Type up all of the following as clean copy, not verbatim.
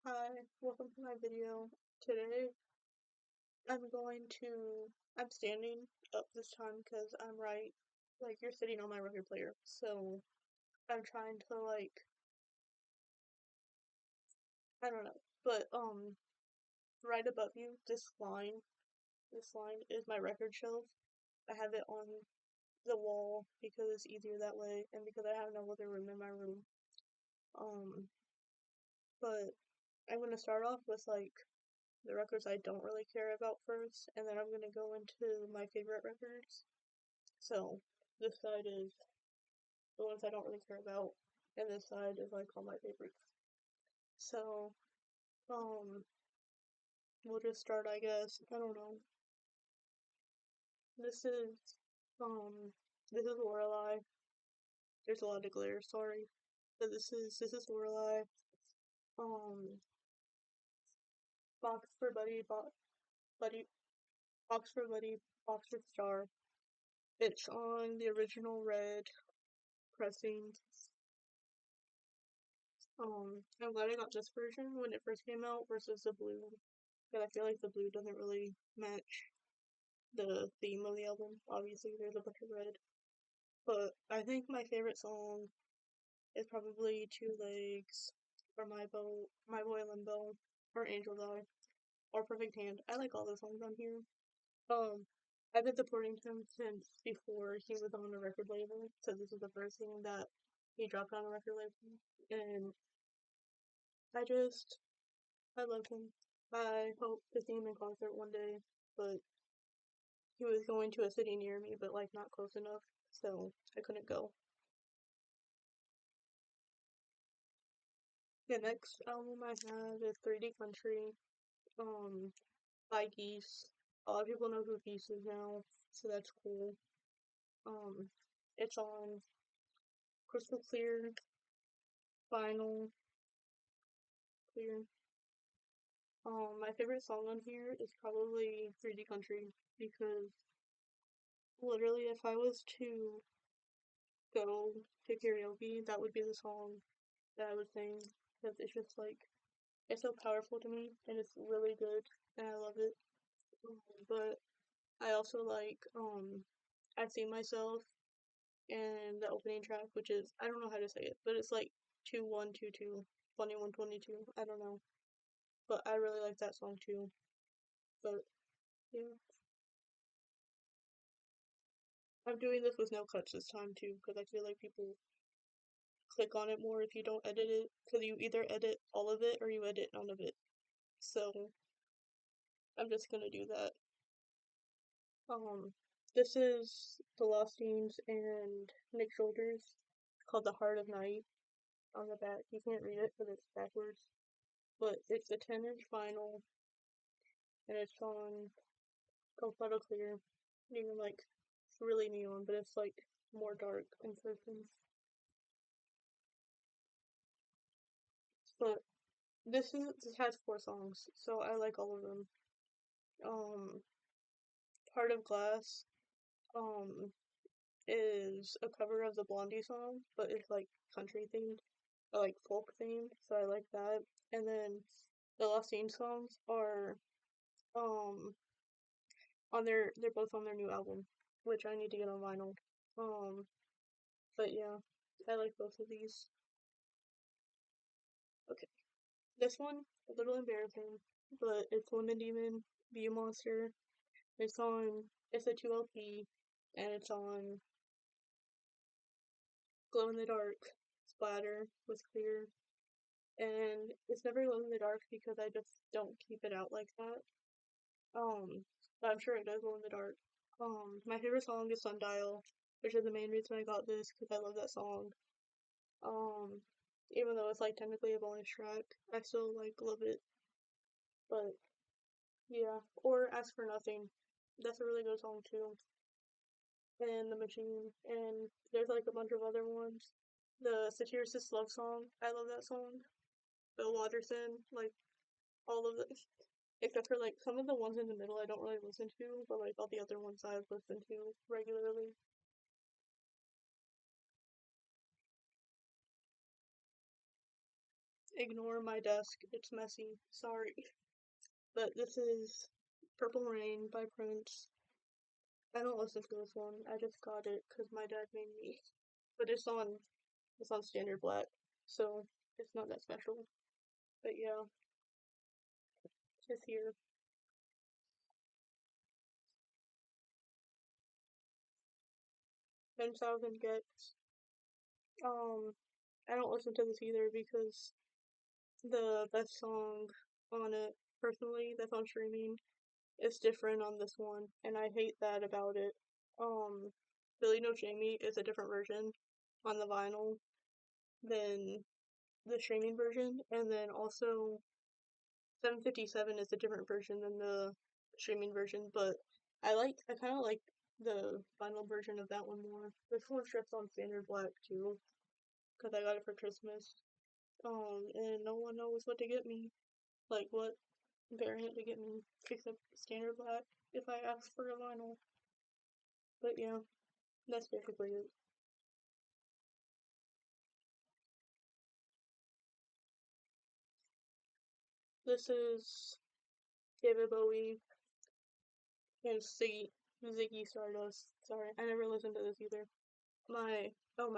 Hi, welcome to my video. Today I'm standing up this time because I'm right, like you're sitting on my record player. So I'm trying to I don't know, but right above you, this line is my record shelf. I have it on the wall because it's easier that way and because I have no other room in my room. Um, but I'm gonna start off with the records I don't really care about first, and then I'm gonna go into my favorite records. So this side is the ones I don't really care about, and this side is like all my favorites. So, um, we'll just start, I guess. I don't know. This is, um, this is Lorelei. There's a lot of glare, sorry. But this is Lorelei. Um, Box for Buddy, Buddy, Box for Buddy, Box for Star. It's on the original red pressing. I'm glad I got this version when it first came out versus the blue. But I feel like the blue doesn't really match the theme of the album. Obviously, there's a bunch of red. But I think my favorite song is probably Two Legs, or My Boy Limbo, or Angel's Eye, or Perfect Hand. I like all the songs on here. Um, I've been supporting him since before he was on a record label, so this is the first thing that he dropped on a record label. And I just, I love him. I hope to see him in concert one day, but he was going to a city near me, but like not close enough, so I couldn't go. The next album I have is 3D Country, um, by Geese. A lot of people know who Geese is now, so that's cool. Um, it's on Crystal Clear, Vinyl, Clear. My favorite song on here is probably 3D Country because literally, if I was to go to karaoke, that would be the song that I would sing because it's just it's so powerful to me and it's really good and I love it. But I also I See Myself and the opening track, which is I don't know how to say it, but it's like 2122, 2122. I don't know. But I really like that song too. But yeah. I'm doing this with no cuts this time too, because I feel like people click on it more if you don't edit it, because you either edit all of it or you edit none of it. So I'm just gonna do that. Um, this is The Lostines and Nick Shoulders, called The Heart of Night on the back. You can't read it because it's backwards, but it's a 10-inch vinyl and it's on Colorado Clear. Even it's really neon, but it's like more dark in person. But this has 4 songs, so I like all of them. Um, Part of Glass, um, is a cover of the Blondie song, but it's like country themed, or like folk themed, so I like that. And then the Lost Scene songs are um they're both on their new album, which I need to get on vinyl. Um, but yeah, I like both of these. Okay, this one a little embarrassing, but it's Lemon Demon, View Monster. It's a 2 LP, and it's on Glow in the Dark, Splatter with Clear, and it's never glow in the dark because I just don't keep it out like that. Um, but I'm sure it does glow in the dark. My favorite song is Sundial, which is the main reason I got this because I love that song. Um, Even though it's like technically a bonus track, I still love it. But yeah, or Ask for Nothing. That's a really good song too. And The Machine, and there's like a bunch of other ones. The Satiricist Love Song, I love that song. Bill Watterson, all of it. Except for some of the ones in the middle I don't really listen to, but all the other ones I've listened to regularly. Ignore my desk, it's messy. Sorry. But this is Purple Rain by Prince. I don't listen to this one. I just got it because my dad made me. But it's on standard black, so it's not that special. But yeah, it's here. 10,000 gets. I don't listen to this either because the best song on it, personally, that's on streaming, is different on this one, and I hate that about it. Um, Billy No Jamie is a different version on the vinyl than the streaming version, and then also 757 is a different version than the streaming version, but I kind of like the vinyl version of that one more. This one's just on standard black too, because I got it for Christmas. And no one knows what to get me, like what variant to get me, except standard black if I ask for a vinyl. But yeah, that's basically it. This is David Bowie and Ziggy Stardust. Sorry, I never listened to this either. My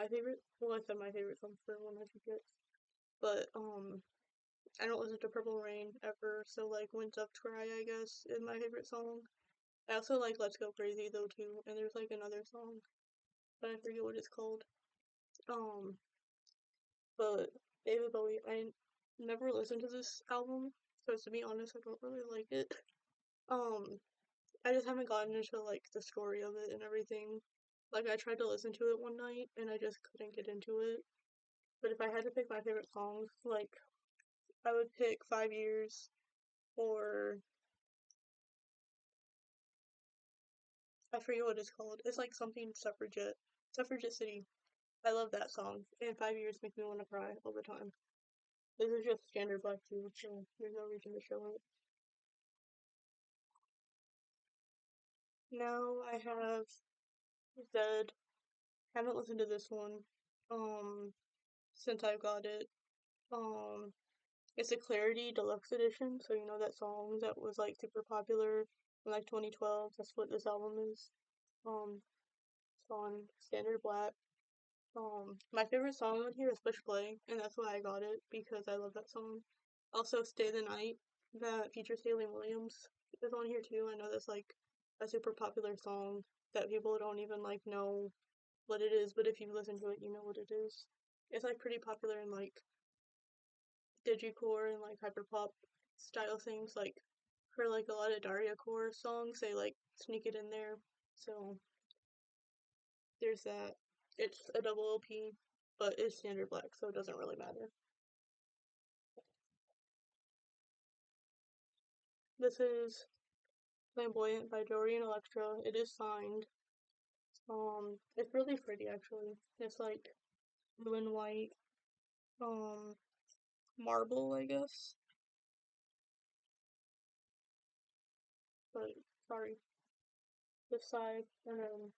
favorite, well, I said my favorite song for 100 Gets, but, I don't listen to Purple Rain ever, so, like, Winds Up Cry, I guess, is my favorite song. I also like Let's Go Crazy, though, too, and there's, like, another song, but I forget what it's called. Um, but David Bowie, I never listened to this album, so to be honest, I don't really like it. Um, I just haven't gotten into, like, the story of it and everything. Like, I tried to listen to it one night, and I just couldn't get into it. But if I had to pick my favorite songs, like, I would pick 5 Years or I forget what it's called. It's like something Suffragette. Suffragette City. I love that song. And 5 Years make me want to cry all the time. This is just standard black too, so there's no reason to show it. Now I have Zed. Haven't listened to this one. Um, since I got it. Um, it's a Clarity Deluxe Edition, so you know that song that was like super popular in like 2012. That's what this album is. Um, it's on standard black. My favorite song on here is Push Play, and that's why I got it because I love that song. Also, Stay the Night that features Haley Williams is on here too. I know that's like a super popular song that people don't even like know what it is, but if you listen to it, you know what it is. It's like pretty popular in like digicore and like hyperpop style things. Like for like a lot of Daria Core songs, they like sneak it in there. So there's that. It's a double LP, but it's standard black, so it doesn't really matter. This is Flamboyant by Dorian Electra. It is signed. It's really pretty actually. It's like blue and white, um, marble, I guess. But sorry, this side, and then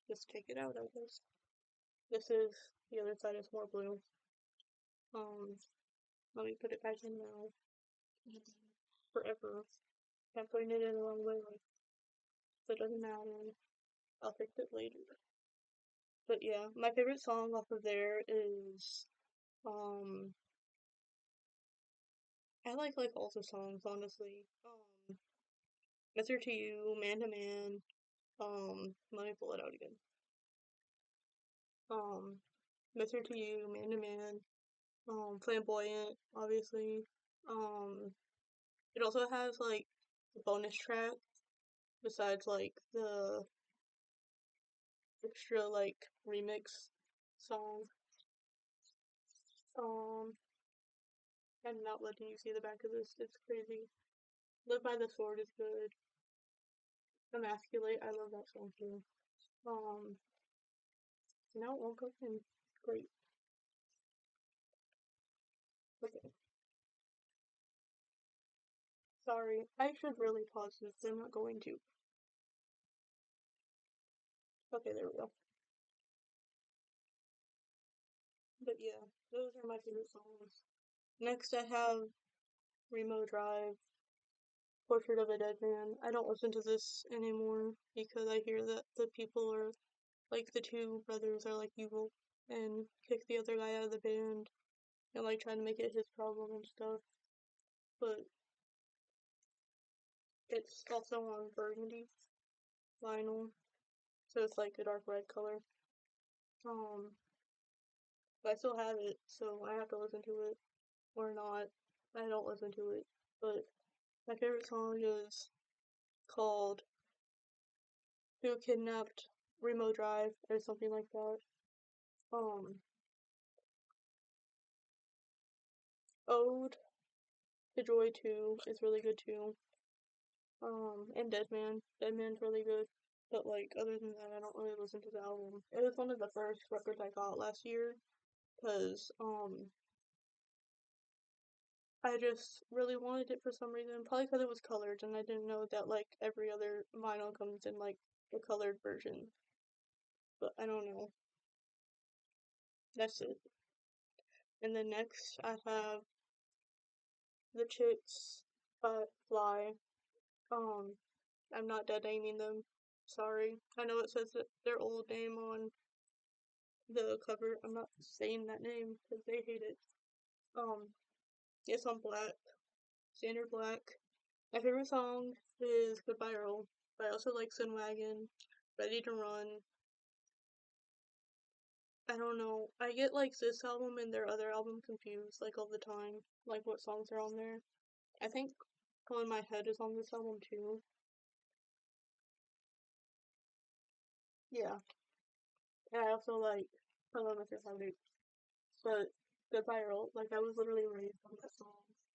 just take it out, I guess. This is the other side is more blue. Um, Let me put it back in now. Forever. I'm putting it in the wrong way, like, so it doesn't matter. I'll fix it later. But yeah, my favorite song off of there is, um, I like all the songs, honestly. Mr. To You, Man to Man, let me pull it out again. Um, Mr. To You, Man to Man, Flamboyant, obviously. Um, it also has, like, a bonus track besides, like, the extra, like, remix song. Um, I'm not letting you see the back of this, it's crazy. Live by the Sword is good. Emasculate, I love that song too. Um, now it won't go in. Great. Okay. Sorry. I should really pause this. I'm not going to. Okay, there we go. But yeah, those are my favorite songs. Next I have Remo Drive, Portrait of a Dead Man. I don't listen to this anymore because I hear that the people are, like, the two brothers are, like, evil and kick the other guy out of the band and, like, trying to make it his problem and stuff. But it's also on burgundy vinyl, so it's like a dark red color. But I still have it, so I have to listen to it or not. I don't listen to it, but my favorite song is called "Who Kidnapped Remo Drive" or something like that. Um, Ode to Joy 2 is really good too. And Dead Man. Dead Man's really good. But, like, other than that, I don't really listen to the album. It was one of the first records I got last year, because, I just really wanted it for some reason. Probably because it was colored, and I didn't know that, like, every other vinyl comes in, like, the colored version. But I don't know. That's it. And then next, I have The Chicks, Fly. Um, I'm not dead naming them. Sorry. I know it says that their old name on the cover. I'm not saying that name because they hate it. It's on black. Standard black. My favorite song is Goodbye Earl, but I also like Sin Wagon, Ready to Run. I don't know. I get like this album and their other album confused like all the time, like what songs are on there. I think Go in My Head is on this album too. Yeah. And I also like Hello Mr. Sunday. But Goodbye Earl, like I was literally raised on that song.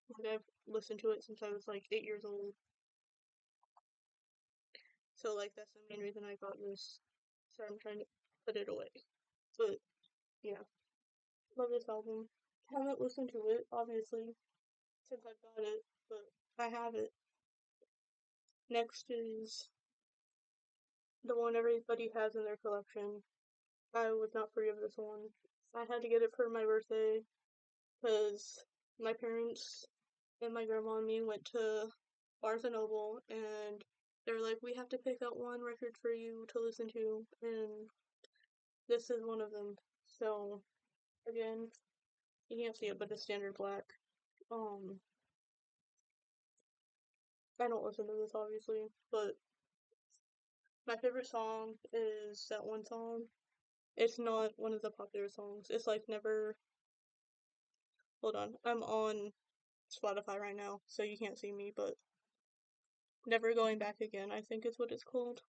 Like I've listened to it since I was like 8 years old. So like that's the main reason I got this. So I'm trying to put it away. But yeah. Love this album. Haven't listened to it, obviously, since I've got it, but I have it. Next is the one everybody has in their collection. I was not free of this one. I had to get it for my birthday because my parents and my grandma and me went to Barnes and Noble and they were like, we have to pick out one record for you to listen to, and this is one of them. So, again, you can't see it, but it's standard black. Um, I don't listen to this obviously, but my favorite song is that one song. It's not one of the popular songs. It's like never. Hold on, I'm on Spotify right now, so you can't see me, but Never Going Back Again, I think is what it's called.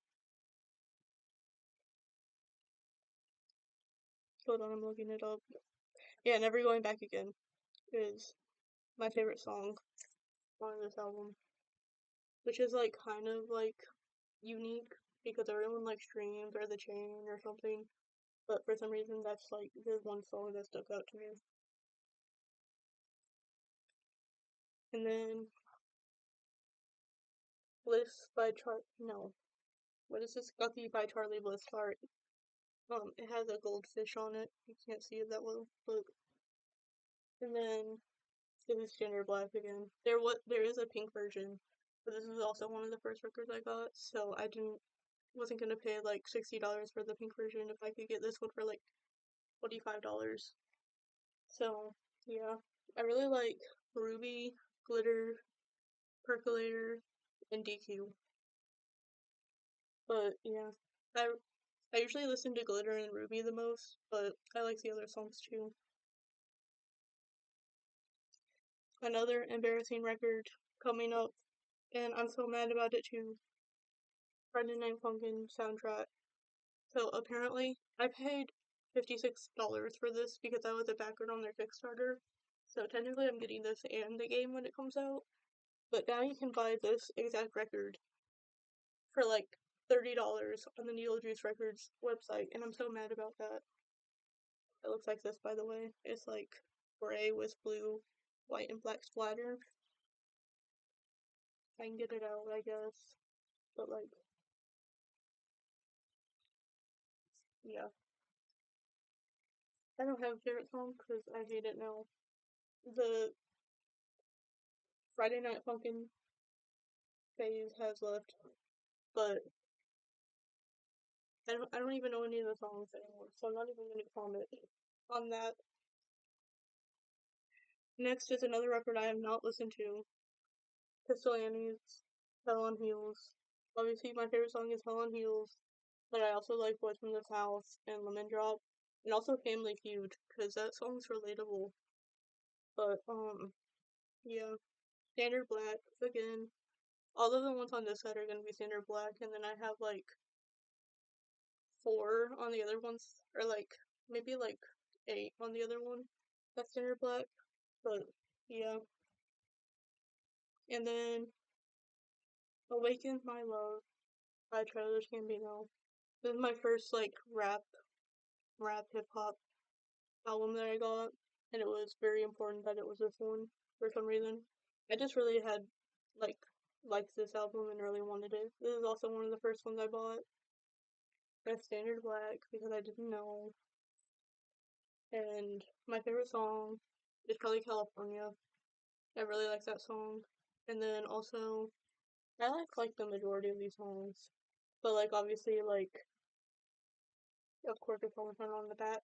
Hold on, I'm looking it up. Yeah, Never Going Back Again is my favorite song on this album, which is like kind of like unique because everyone likes Dreams or The Chain or something, but for some reason that's like the one song that stuck out to me. And then Bliss by no. What is this? Guppy by Charlie Bliss. Sorry. It has a goldfish on it. You can't see it that well, but and then this is Standard Black again. There is a pink version, but this is also one of the first records I got, so I wasn't gonna pay like $60 for the pink version if I could get this one for like $25. So yeah, I really like Ruby, Glitter, Percolator, and DQ. But yeah, I I usually listen to Glitter and Ruby the most, but I like the other songs too. Another embarrassing record coming up, and I'm so mad about it too. Brendan and Funkin' soundtrack. So apparently, I paid $56 for this because I was a backer on their Kickstarter. So technically, I'm getting this and the game when it comes out. But now you can buy this exact record for like $30 on the Needle Juice Records website, and I'm so mad about that. It looks like this, by the way. It's like gray with blue, white, and black splatter. I can get it out, I guess. But, like, yeah. I don't have a favorite song because I hate it now. The Friday Night Funkin' phase has left, but I don't even know any of the songs anymore, so I'm not even gonna comment on that. Next is another record I have not listened to. Pistol Annie's Hell on Heels. Obviously my favorite song is Hell on Heels, but I also like Boys from the South and Lemon Drop, and also Family Feud, because that song's relatable. But, yeah. Standard Black, again. All of the ones on this side are gonna be Standard Black, and then I have, like, 4 on the other ones, or, like, maybe, like, 8 on the other one. That's Standard Black, but, yeah. And then, Awaken My Love by Childish Gambino. This is my first, like, rap hip-hop album that I got, and it was very important that it was this one, for some reason. I just really had, like, liked this album and really wanted it. This is also one of the first ones I bought. That's Standard Black, because I didn't know. And my favorite song is probably California. I really like that song. And then also, I like the majority of these songs. But, like, obviously, like, of course, it's always on the back.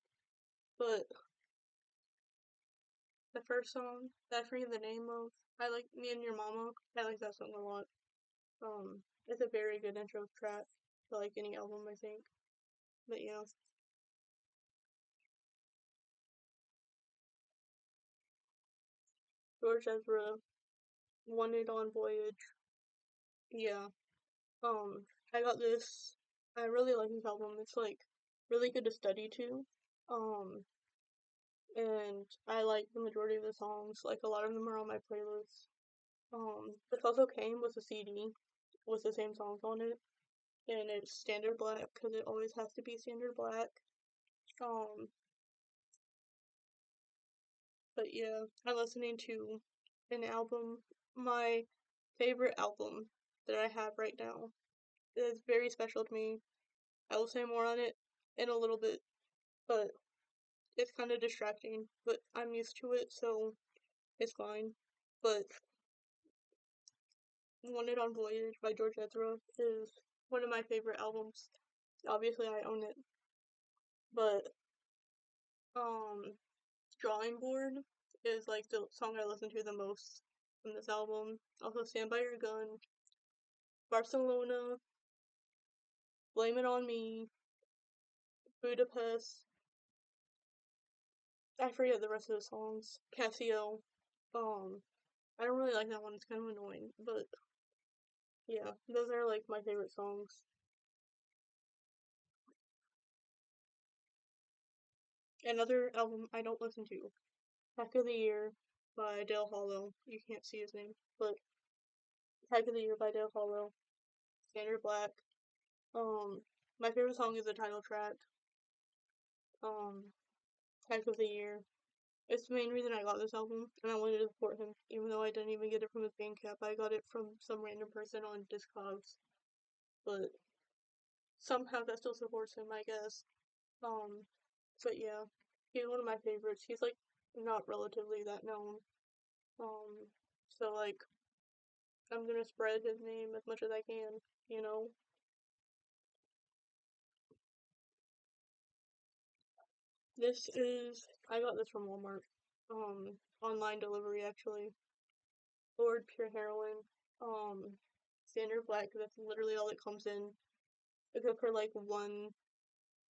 But the first song that I forget the name of, I like Me and Your Mama. I like that song a lot. It's a very good intro track to like any album, I think. But yeah. George Ezra, Wanted on Voyage. Yeah. I got this. I really like this album. It's like really good to study to. Um, and I like the majority of the songs. Like a lot of them are on my playlist. This also came with a CD with the same songs on it, and it's Standard Black because it always has to be Standard Black. Um, but yeah, I'm listening to an album. My favorite album that I have right now is very special to me. I will say more on it in a little bit, but it's kind of distracting, but I'm used to it, so it's fine. But Wanted on Voyage by George Ezra is one of my favorite albums. Obviously, I own it, but Drawing Board is like the song I listen to the most from this album. Also, Stand By Your Gun, Barcelona, Blame It On Me, Budapest. I forget the rest of the songs. Casio. I don't really like that one. It's kind of annoying, but yeah, those are like my favorite songs. Another album I don't listen to, Hack of the Year by Dale Hollow. You can't see his name, but Hack of the Year by Dale Hollow. Standard Black. Um, my favorite song is the title track. Um, Hack of the Year. It's the main reason I got this album, and I wanted to support him, even though I didn't even get it from his Bandcamp. I got it from some random person on Discogs, but somehow that still supports him, I guess. Um, but yeah, he's one of my favorites. He's like not relatively that known. Um, so like I'm gonna spread his name as much as I can, you know. This is I got this from Walmart. Online delivery actually. Lord Pure Heroin. Um, Standard Black. That's literally all it comes in, except for like one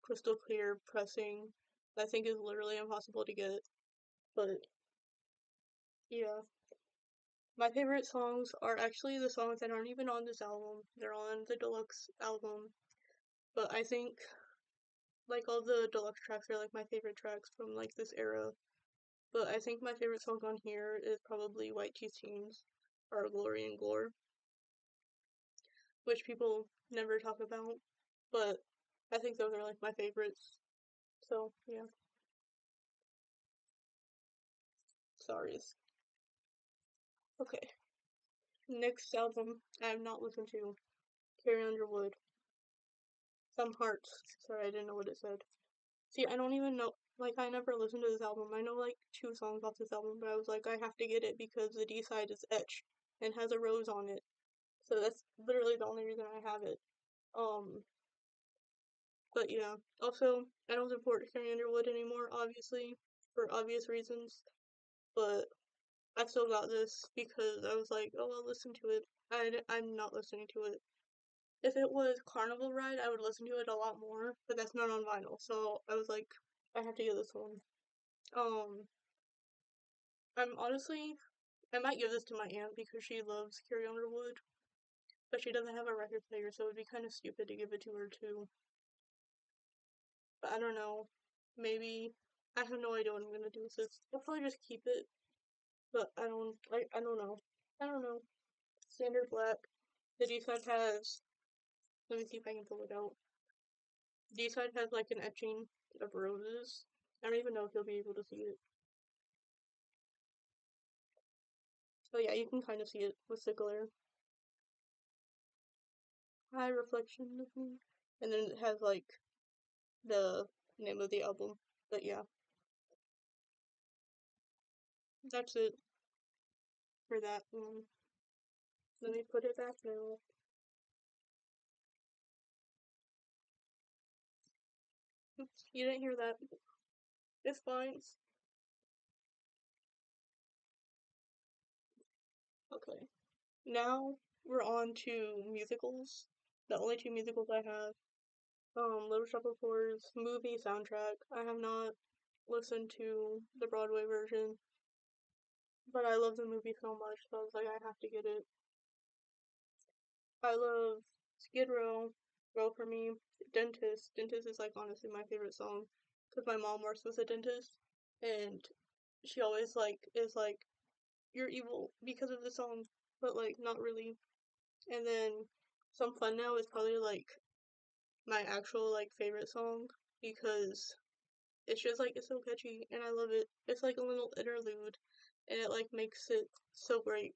crystal clear pressing. That I think is literally impossible to get. But yeah, my favorite songs are actually the songs that aren't even on this album. They're on the deluxe album. But I think like all the deluxe tracks are like my favorite tracks from like this era. But I think my favorite song on here is probably White Cheese Teens or Glory and Gore, which people never talk about. But I think those are like my favorites. So yeah. Sorry. Okay. Next album I have not listened to. Carrie Underwood. Some Hearts. Sorry, I didn't know what it said. See, I don't even know. Like, I never listened to this album. I know, like, 2 songs off this album, but I was like, I have to get it because the D-side is etched and has a rose on it. So that's literally the only reason I have it. Um, but yeah. Also, I don't support Carrie Underwood anymore, obviously, for obvious reasons. But I still got this because I was like, oh, I'll listen to it. I'm not listening to it. If it was Carnival Ride, I would listen to it a lot more, but that's not on vinyl, so I was like, I have to get this one. Um, I'm honestly, I might give this to my aunt because she loves Carrie Underwood, but she doesn't have a record player, so it would be kind of stupid to give it to her too. But I don't know. Maybe I have no idea what I'm gonna do with this. I'll probably just keep it, but I don't know. I don't know. Standard Black. The D-side has. Let me see if I can pull it out. D-side has like an etching of roses. I don't even know if you'll be able to see it. Oh yeah, you can kind of see it with the glare. High reflection of me. And then it has like the name of the album. But yeah, that's it for that one. Let me put it back now. Oops, you didn't hear that. It's fine. Okay. Now we're on to musicals. The only 2 musicals I have. Little Shop of Horrors movie soundtrack. I have not listened to the Broadway version, but I love the movie so much, so I was like, I have to get it. I love Skid Row, Row for Me, Dentist. Dentist is like honestly my favorite song because my mom works with a dentist and she always like is like, you're evil because of the song, but like not really. And then Some Fun Now is probably like my actual like favorite song because it's just like it's so catchy and I love it. It's like a little interlude and it like makes it so great.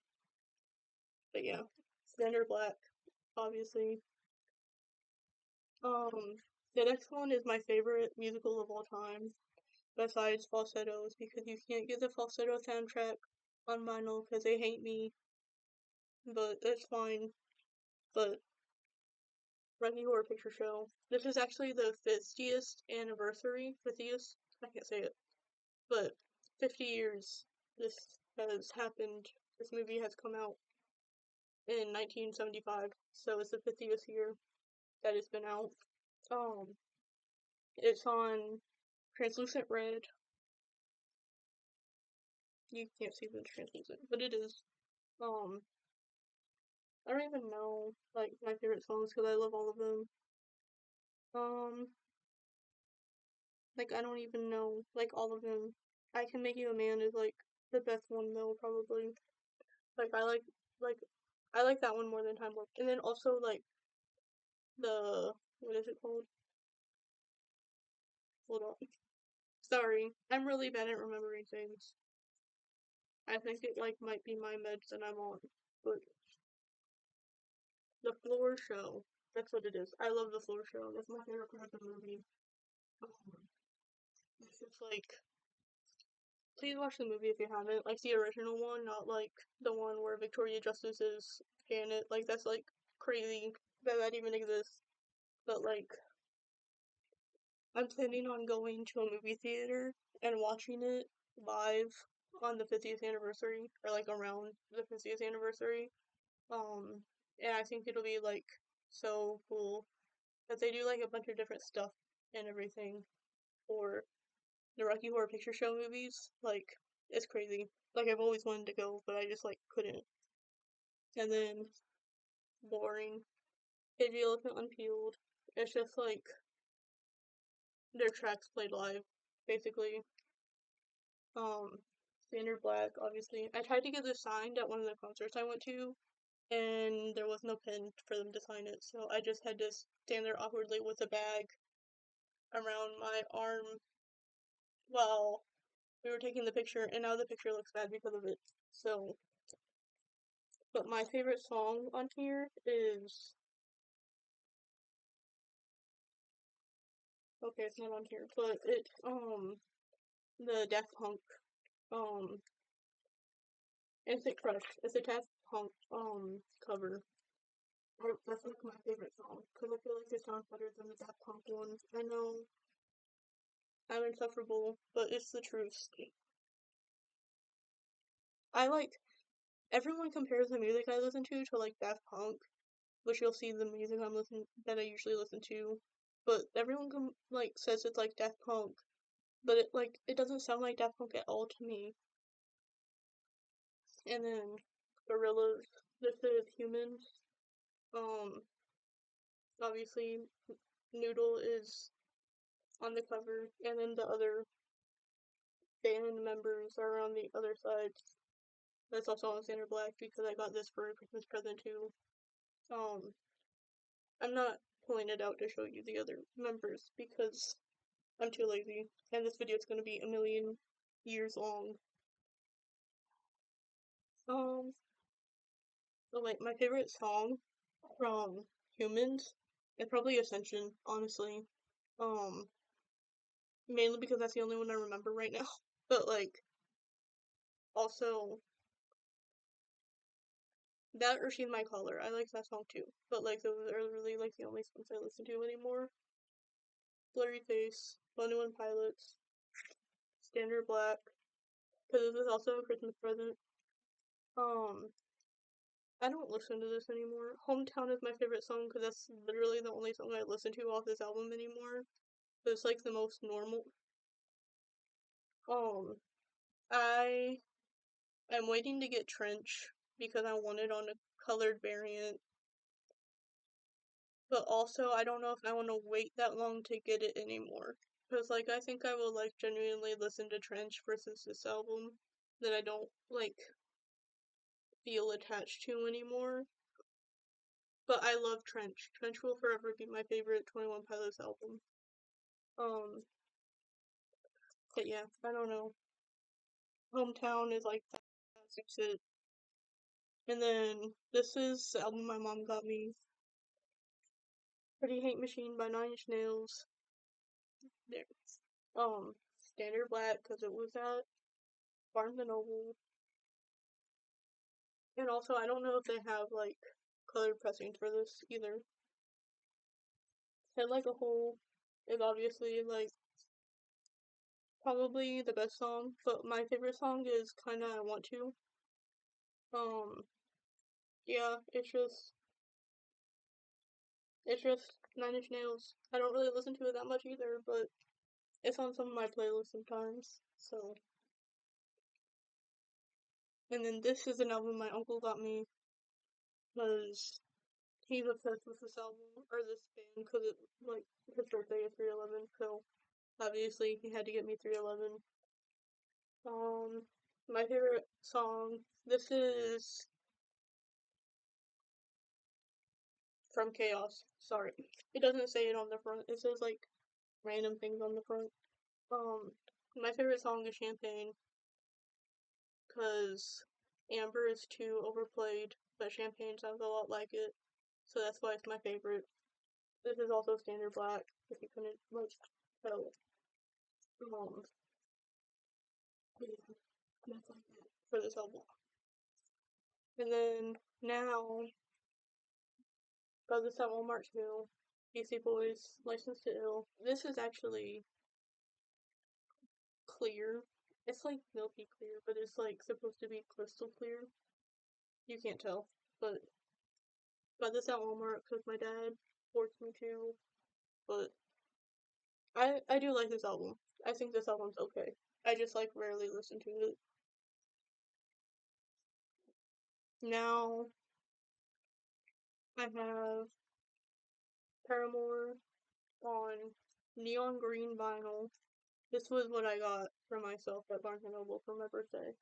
But yeah, Standard Black, obviously. Um, the next one is my favorite musical of all time, besides Falsettos, because you can't get the Falsetto soundtrack on vinyl because they hate me, but that's fine. But Rocky Horror Picture Show. This is actually the 50th anniversary. 50th? I can't say it. But 50 years this has happened. This movie has come out in 1975, so it's the 50th year that it's been out. Um, it's on Translucent Red. You can't see the translucent, but it is. Um, I don't even know like my favorite songs because I love all of them. Um, like I don't even know like all of them. I Can Make You a Man is like the best one though, probably. Like like I like that one more than Time Warp. And then also like the what is it called? Hold on. Sorry, I'm really bad at remembering things. I think it like might be my meds that I'm on, but the floor show. That's what it is. I love the floor show. That's my favorite part of the movie. It's just like, please watch the movie if you haven't. Like the original one, not like the one where Victoria Justice is Janet. Like that's like crazy that that even exists. But like, I'm planning on going to a movie theater and watching it live on the 50th anniversary or like around the 50th anniversary. Um, and I think it'll be like so cool that they do like a bunch of different stuff and everything for the Rocky Horror Picture Show movies. Like, it's crazy. Like, I've always wanted to go, but I just like couldn't. And then boring. Cage the Elephant Unpeeled. It's just like their tracks played live, basically. Um, Standard Black, obviously. I tried to get this signed at one of the concerts I went to, and there was no pen for them to sign it, so I just had to stand there awkwardly with a bag around my arm while we were taking the picture, and now the picture looks bad because of it. So, but my favorite song on here is Okay, it's not on here, but it, the Daft Punk, um, Instant Crush. It's a Daft Punk, cover. That's like my favorite song, because I feel like it sounds better than the Daft Punk one. I know I'm insufferable, but it's the truth. I like, everyone compares the music I listen to like Daft Punk, which you'll see the music that I usually listen to, but everyone like says it's like Daft Punk, but it doesn't sound like Daft Punk at all to me. And then Gorillaz, this is Humans. Um, obviously Noodle is on the cover, and then the other band members are on the other side. That's also on Standard Black because I got this for a Christmas present too. Um, I'm not pulling it out to show you the other members because I'm too lazy, and this video is going to be a million years long. Um, but like my favorite song from Humans is probably Ascension, honestly. Um, mainly because that's the only one I remember right now. But like also that or She's My Color. I like that song too. But like those are really like the only songs I listen to anymore. Blurry Face, 21 Pilots, Standard Black, because this is also a Christmas present. Um, I don't listen to this anymore. Hometown is my favorite song because that's literally the only song I listen to off this album anymore. But it's like the most normal. Um, I am waiting to get Trench because I want it on a colored variant. But also, I don't know if I want to wait that long to get it anymore. Because, like, I think I will, like, genuinely listen to Trench versus this album that I don't, like, feel attached to anymore. But I love Trench. Trench will forever be my favorite 21 Pilots album. But yeah, I don't know. Hometown is like that's it. And then this is the album my mom got me. Pretty Hate Machine by 9 Inch Nails. There. Standard Black because it was at Barnes and Noble. And also, I don't know if they have like colored pressings for this either. Head Like a Hole is obviously like probably the best song, but my favorite song is Kinda I Want To. Um, yeah, it's just 9 Inch Nails. I don't really listen to it that much either, but it's on some of my playlists sometimes. So, and then this is an album my uncle got me because he's obsessed with this album or this band because it like his birthday is 3/11. So obviously he had to get me 3/11. My favorite song. This is from Chaos. Sorry, it doesn't say it on the front. It says like random things on the front. Um, my favorite song is Champagne because Amber is too overplayed, but Champagne sounds a lot like it, so that's why it's my favorite. This is also Standard Black, if you couldn't like tell. Um, yeah, that's like that for this album. And then now, got this at Walmart too. Beastie Boys, Licensed to Ill. This is actually clear. It's like milky clear, but it's like supposed to be crystal clear. You can't tell, but got this at Walmart because my dad forced me to. But I do like this album. I think this album's okay. I just like rarely listen to it. Now I have Paramore on neon green vinyl. This was what I got for myself at Barnes& and Noble for my birthday.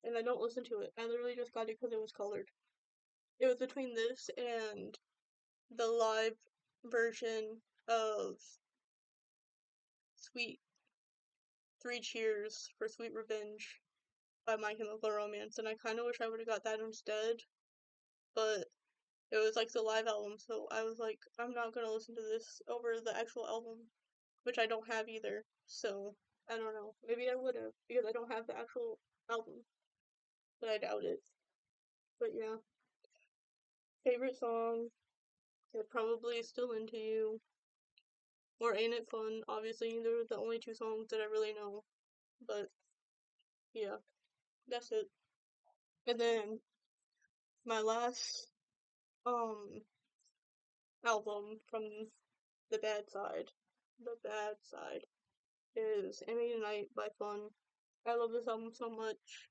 And I don't listen to it. I literally just got it because it was colored. It was between this and the live version of Sweet Three Cheers for Sweet Revenge by My Chemical Romance, and I kind of wish I would have got that instead, but it was like the live album, so I was like, I'm not gonna listen to this over the actual album. which I don't have either. So I don't know. Maybe I would have because I don't have the actual album, but I doubt it. But yeah, favorite song is probably Still Into You or Ain't It Fun. Obviously, they're the only two songs that I really know. But yeah, that's it. And then my last um album from the bad side. The bad side is Ambient Night by Fun. I love this album so much.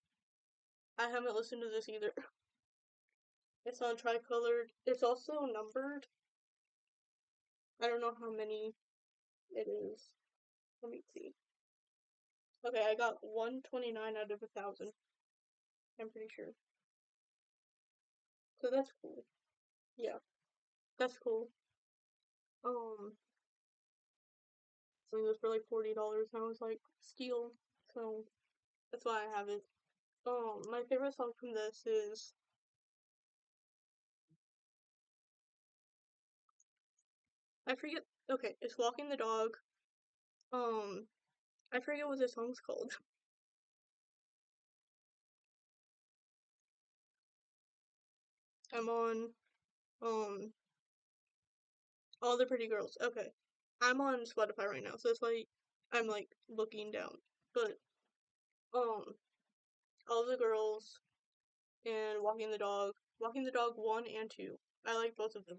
I haven't listened to this either. It's on Tricolored. It's also numbered. I don't know how many it is. Let me see. Okay, I got 129 out of 1,000. I'm pretty sure. So that's cool. Yeah, that's cool. Selling this for like $40 and I was like, steal. So that's why I have it. My favorite song from this is I forget. Okay, it's Walking the Dog. Um, I forget what the song's called. I'm on um All the Pretty Girls. Okay, I'm on Spotify right now, so that's why I'm like looking down. But um, All the Girls and Walking the Dog 1 and 2. I like both of them.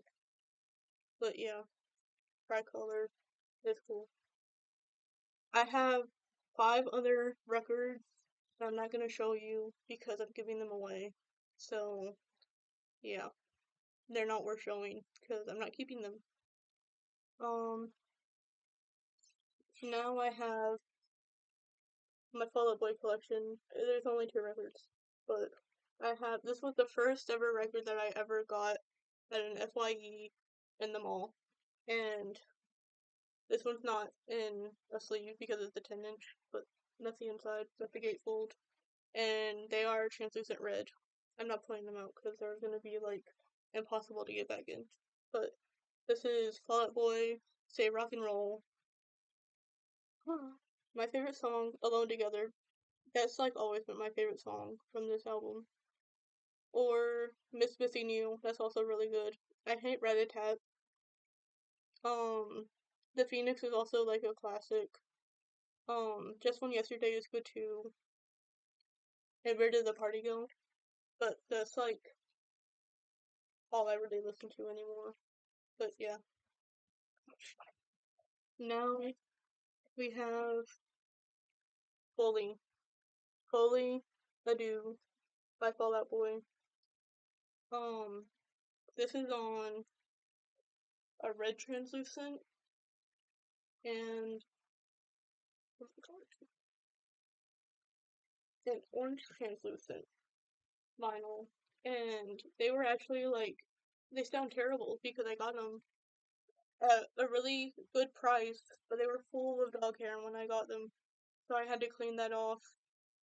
But yeah, Tricolor is cool. I have 5 other records that I'm not gonna show you because I'm giving them away. So yeah, they're not worth showing because I'm not keeping them. Um, now I have my Fall Out Boy collection. There's only 2 records, but I have this was the first ever record that I ever got at an FYE in the mall, and this one's not in a sleeve because it's a 10-inch, but that's the inside. That's the gatefold, and they are translucent red. I'm not putting them out because they're gonna be like impossible to get back in. But this is Fall Out Boy, Say Rock and Roll. My favorite song, Alone Together. That's like always been my favorite song from this album. Or Miss Missing You. That's also really good. I hate Rat-a-tat. The Phoenix is also like a classic. Just One Yesterday is good too. And Where Did the Party Go? But that's like all I really listen to anymore. But yeah. Now we have Fully. Fully, Adieu by Fall Out Boy. Um, this is on a red translucent and what's the color? An orange translucent vinyl. And they were actually like, they sound terrible because I got them at a really good price, but they were full of dog hair when I got them. So I had to clean that off.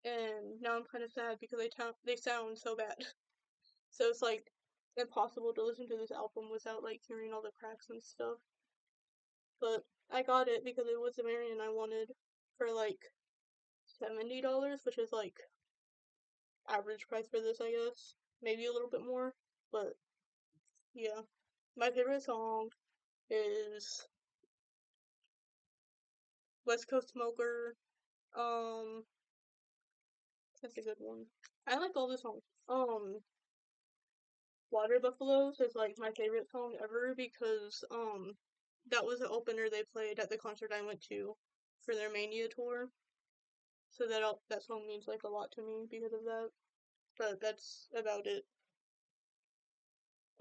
And now I'm kind of sad because they sound so bad. So it's like impossible to listen to this album without like hearing all the cracks and stuff. But I got it because it was the Marion I wanted for like $70, which is like average price for this, I guess. Maybe a little bit more, but yeah. My favorite song is West Coast Smoker. Um, that's a good one. I like all the songs. Water Buffaloes is like my favorite song ever because that was the opener they played at the concert I went to for their Mania tour. So that song means like a lot to me because of that. But that's about it.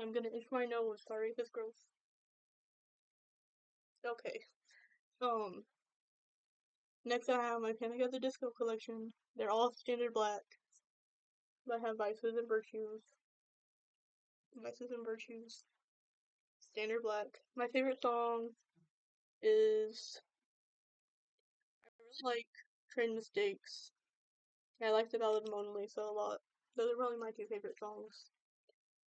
I'm gonna itch my nose. Sorry, if it's gross. Okay. Um. Next, I have my Panic at the Disco collection. They're all standard black. I have Vices and Virtues. Vices and Virtues. Standard black. My favorite song is I really like Train Mistakes. I like the Ballad of Mona Lisa a lot. Those are probably my 2 favorite songs.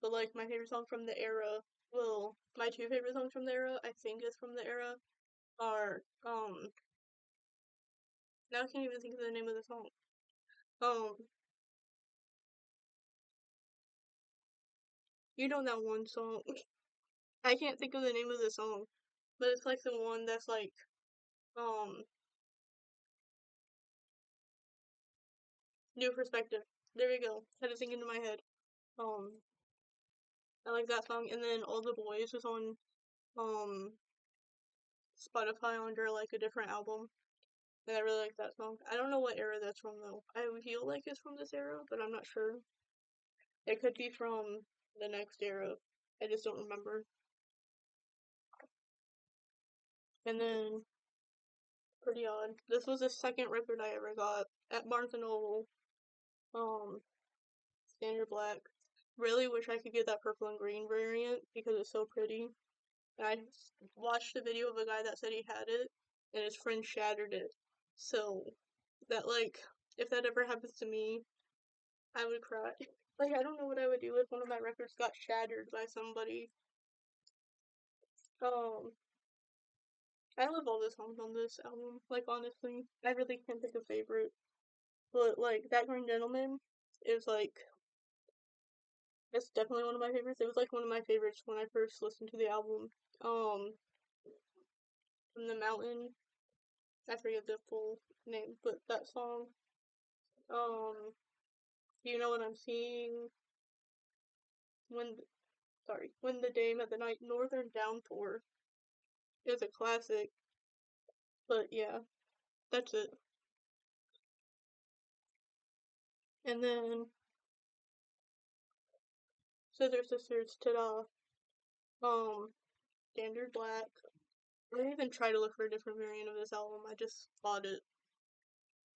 But like my favorite song from the era, well, my 2 favorite songs from the era, I think is from the era. are, now I can't even think of the name of the song. You know that one song. I can't think of the name of the song, but it's like the one that's like, New Perspective. There you go. Had to sing into my head. I like that song, and then All the Boys is on, Spotify under like a different album, and I really like that song. I don't know what era that's from though. I feel like it's from this era, but I'm not sure. It could be from the next era. I just don't remember. And then Pretty Odd. This was the second record I ever got at Barnes and Noble. Um, Standard Black. Really wish I could get that purple and green variant because it's so pretty. And I watched a video of a guy that said he had it, and his friend shattered it. So that like, if that ever happens to me, I would cry. Like, I don't know what I would do if one of my records got shattered by somebody. Um, I love all the songs on this album. Like, honestly, I really can't pick a favorite. But, like, That Green Gentleman is, like, it's definitely one of my favorites. It was, like, one of my favorites when I first listened to the album. From the Mountain, I forget the full name, but that song. Do you know what I'm seeing? When, When the Day Met the Night. Northern Downpour is a classic. But, yeah, that's it. And then Scissor Sisters, ta-da. Um, Standard Black. I didn't even try to look for a different variant of this album. I just bought it,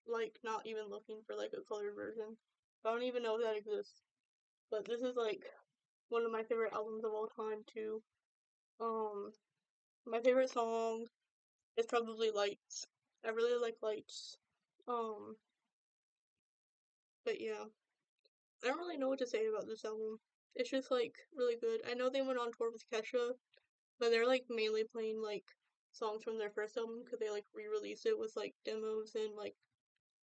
like, not even looking for, like, a colored version. I don't even know if that exists. But this is, like, one of my favorite albums of all time, too. Um, my favorite song is probably Lights. I really like Lights. Um, but yeah. I don't really know what to say about this album. It's just, like, really good. I know they went on tour with Kesha, but they're, like, mainly playing, like, songs from their first album because they, like, re-released it with, like, demos and, like,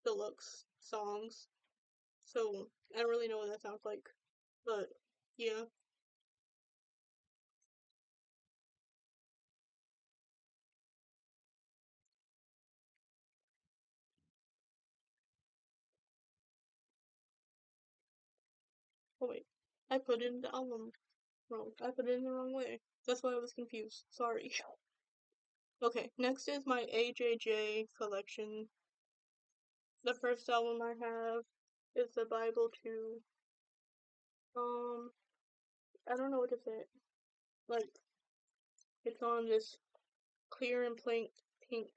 deluxe songs. So, I don't really know what that sounds like. But, yeah. Oh, wait. I put in the album wrong. I put it in the wrong way. That's why I was confused. Sorry. Okay, next is my AJJ collection. The first album I have is the Bible 2. Um, I don't know what to say. Like, it's on this clear and pink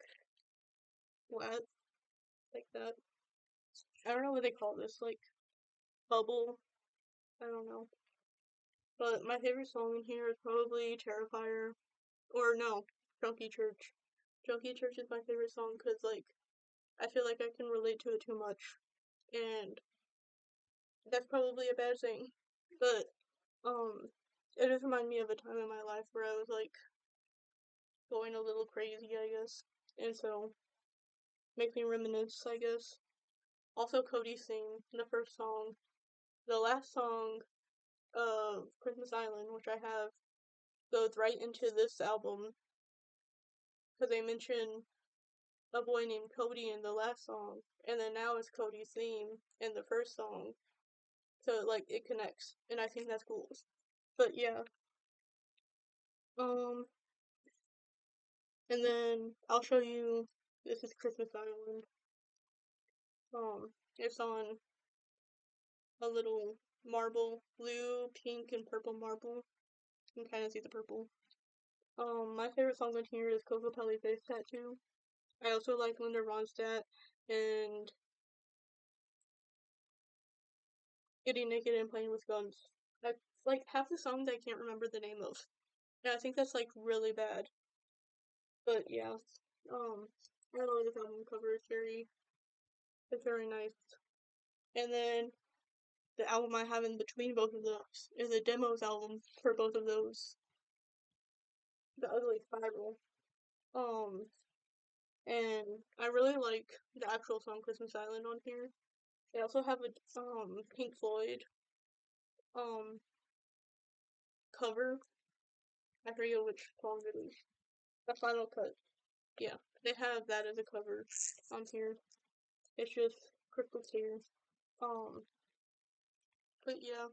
flat, like that. I don't know what they call this, like, bubble. I don't know. But my favorite song in here is probably Terrifier. Or no, Junkie Church. Junkie Church is my favorite song because, like, I feel like I can relate to it too much. And that's probably a bad thing. But, it just reminded me of a time in my life where I was, like, going a little crazy, I guess. And so, makes me reminisce, I guess. Also, Cody's Sing, the first song. The last song of Christmas Island, which I have, goes right into this album. Because they mention a boy named Cody in the last song. And then now it's Cody's theme in the first song. So, like, it connects. And I think that's cool. But, yeah. Um, and then I'll show you, this is Christmas Island. It's on a little marble, blue, pink, and purple marble. You can kind of see the purple. My favorite song on here is Coco Pelli Face Tattoo. I also like Linda Ronstadt and Getting Naked and Playing with Guns. I, like, half the songs I can't remember the name of. And I think that's, like, really bad. But, yeah. I love this album cover. It's very nice. And then the album I have in between both of those is a demos album for both of those. The Ugly Spiral. And I really like the actual song Christmas Island on here. They also have a Pink Floyd cover. I forget which song it is. The Final Cut. Yeah, they have that as a cover on here. It's just crystal clear. Um, but yeah,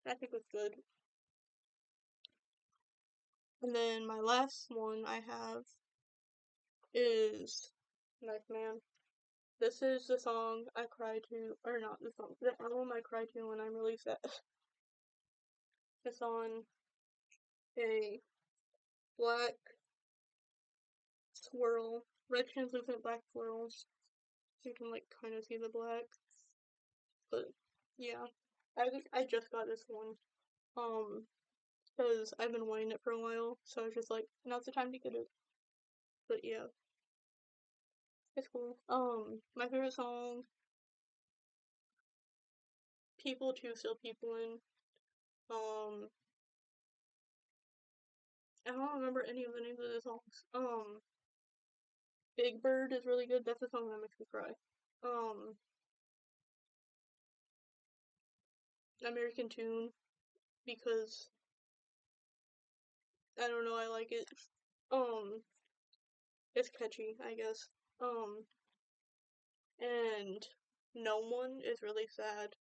I think it's good. And then my last one I have is Knife Man. This is the song I cry to, or not the song, the album I cry to when I'm really sad. It's on a black swirl, red translucent black swirls. You can like kind of see the black, but yeah, I just got this one, because I've been wanting it for a while, so I was just like, now's the time to get it. But yeah, it's cool. My favorite song, People to Still People In. I don't remember any of the names of the songs. Big Bird is really good. That's a song that makes me cry. Um, American Tune, because I don't know, I like it. Um, it's catchy, I guess. Um, and No One is really sad,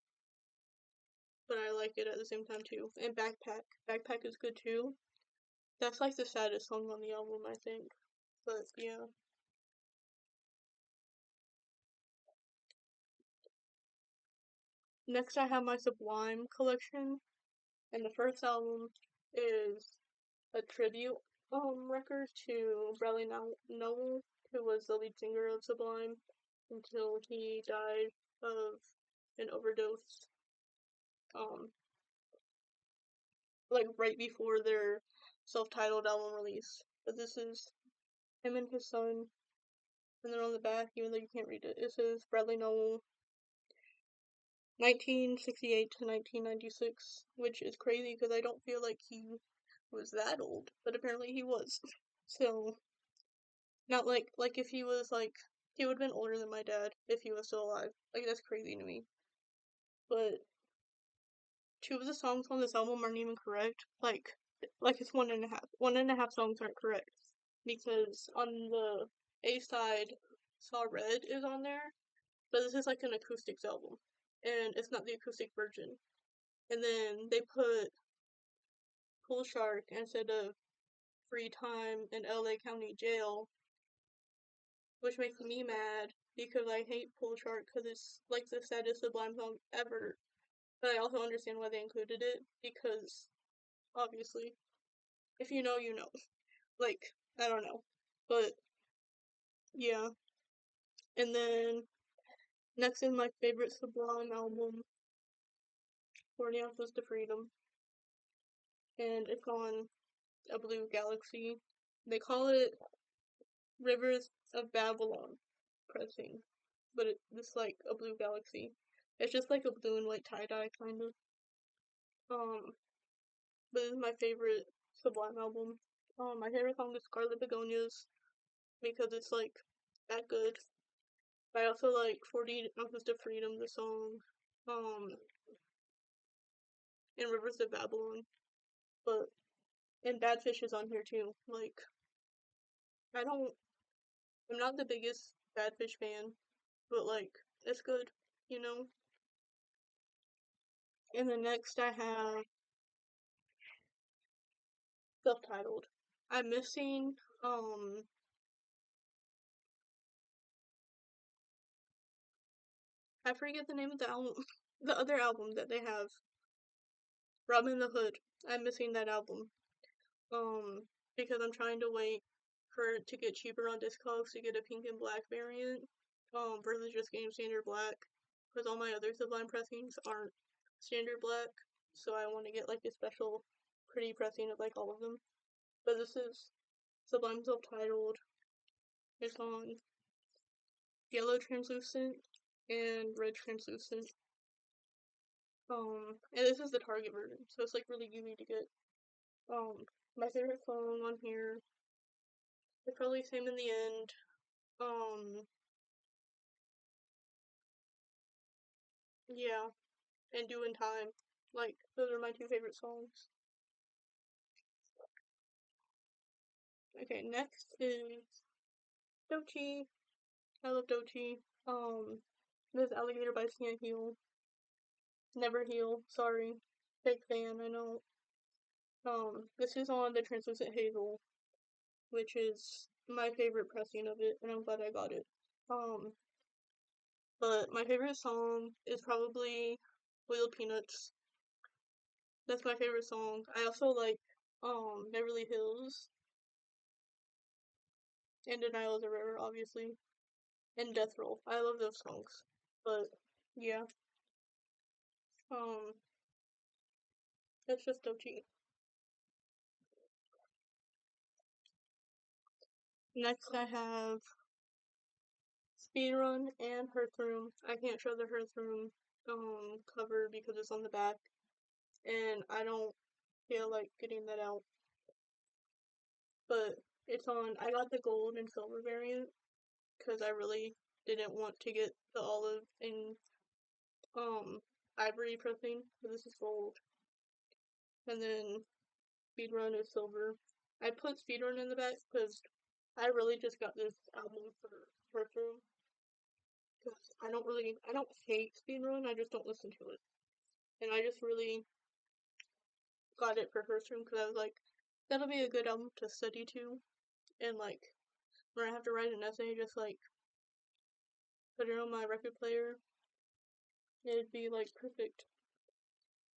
but I like it at the same time too. And Backpack is good too. That's like the saddest song on the album, I think. But yeah. Next, I have my Sublime collection, and the first album is a tribute record to Bradley Nowell, who was the lead singer of Sublime until he died of an overdose. Um, like right before their self-titled album release. But this is him and his son, and then on the back, even though you can't read it, it says Bradley Nowell, 1968 to 1996, which is crazy because I don't feel like he was that old, but apparently he was. So, not like if he was like, he would have been older than my dad if he was still alive. Like, that's crazy to me. But two of the songs on this album aren't even correct. Like it's one and a half. One and a half songs aren't correct. Because on the A side, Saw Red is on there, but this is like an acoustics album. And it's not the acoustic version. And then they put Pool Shark instead of Free Time in LA County Jail, which makes me mad because I hate Pool Shark because it's like the saddest Sublime song ever. But I also understand why they included it because obviously, if you know, you know. Like, I don't know. But yeah. And then next is my favorite Sublime album, 40 Ounces to Freedom. And it's on a blue galaxy. They call it Rivers of Babylon pressing. But it's like a blue galaxy. It's just like a blue and white tie-dye kind of. Um, but this is my favorite Sublime album. My favorite song is Scarlet Begonias because it's like that good. But I also like 40 Ounces to Freedom, the song, um, and Rivers of Babylon. But, and Bad Fish is on here too. Like, I don't, I'm not the biggest Bad Fish fan, but like, it's good, you know? And then next I have Self-Titled. I'm missing, I forget the name of the album, the other album that they have, Robin the Hood. I'm missing that album. Because I'm trying to wait for it to get cheaper on Discogs to get a pink and black variant, versus just getting standard black, because all my other Sublime pressings aren't standard black, so I want to get like a special pretty pressing of like all of them. But this is Sublime Self-Titled. It's on yellow translucent and red translucent. And this is the Target version, so it's like really easy to get. My favorite song on here It's probably Same in the End. Yeah, and Doing Time. Like, those are my two favorite songs. Okay, next is Doechii. I love Doechii. This Alligator Bites Can't Heal. Never Heal, sorry. Big fan, I know. This is on the Translucent Hazel, which is my favorite pressing of it, and I'm glad I got it. But my favorite song is probably Wheel Peanuts. That's my favorite song. I also like, Beverly Hills, and Denial is a River, obviously, and Death Roll. I love those songs. But, yeah. Um, that's just Doechii. Next I have Speedrun and Hearthroom. I can't show the Hearthroom cover because it's on the back, and I don't feel like getting that out. But it's on. I got the gold and silver variant because I really didn't want to get the olive and ivory pressing, but this is gold. And then Speedrun is silver. I put Speedrun in the back because I really just got this album for Hearthroom. Because I don't hate Speedrun, I just don't listen to it. And I just really got it for Hearthroom because I was like, that'll be a good album to study to. And like, when I have to write an essay, just like, put it on my record player, it'd be like perfect.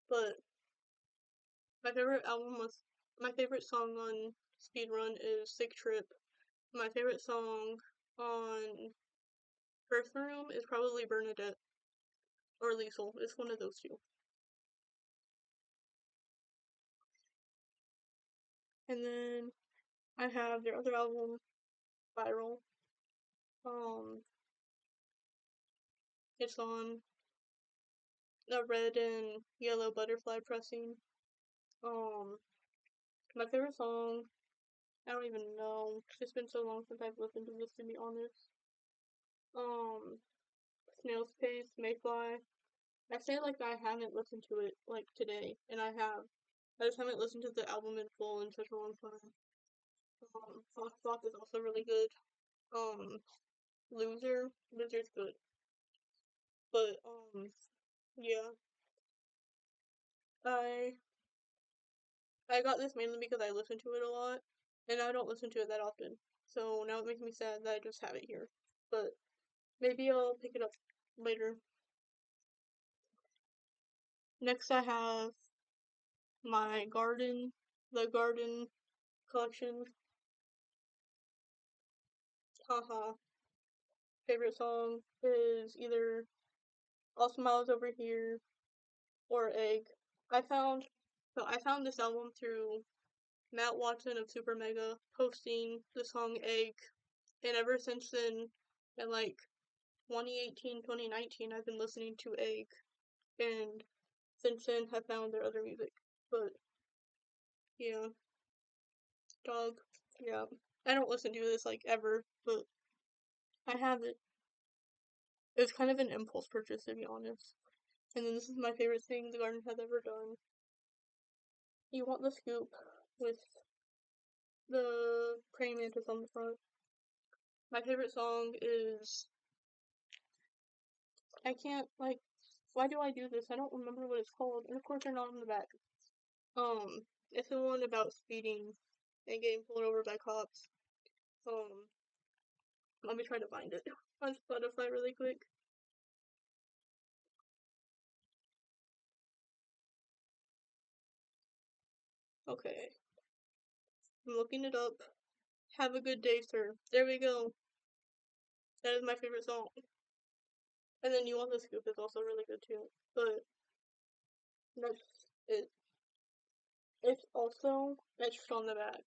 But my favorite song on Speedrun is Sick Trip. My favorite song on Hearthroom is probably Bernadette or Liesel. It's one of those two. And then I have their other album, Viral. Um, it's on a red and yellow butterfly pressing. My favorite song, I don't even know. It's been so long since I've listened to this, to be honest. Um, Snail's Pace, Mayfly. I say like I haven't listened to it like today, and I have. I just haven't listened to the album in full in such a long time. Fox Block is also really good. Um, Loser's good, but yeah, I I got this mainly because I listen to it a lot, and I don't listen to it that often. So now it makes me sad that I just have it here. But maybe I'll pick it up later. Next, I have my the garden collection. Haha. Favorite song is either All Smiles Over Here or Egg. I found I found this album through Matt Watson of Super Mega posting the song Egg, and ever since then, in like 2018, 2019, I've been listening to Egg, and since then have found their other music. But yeah, dog, yeah. I don't listen to this like ever, but I have it. It was kind of an impulse purchase, to be honest. And then this is my favorite thing the garden has ever done. You want the scoop with the praying mantis on the front. My favorite song is I can't like why do I do this? I don't remember what it's called. And of course they're not on the back. It's the one about speeding and getting pulled over by cops. Um, Let me try to find it on Spotify really quick. Okay, I'm looking it up. Have a good day, sir. There we go. That is my favorite song. And then You Want the Scoop is also really good too. But that's it. It's also etched on the back.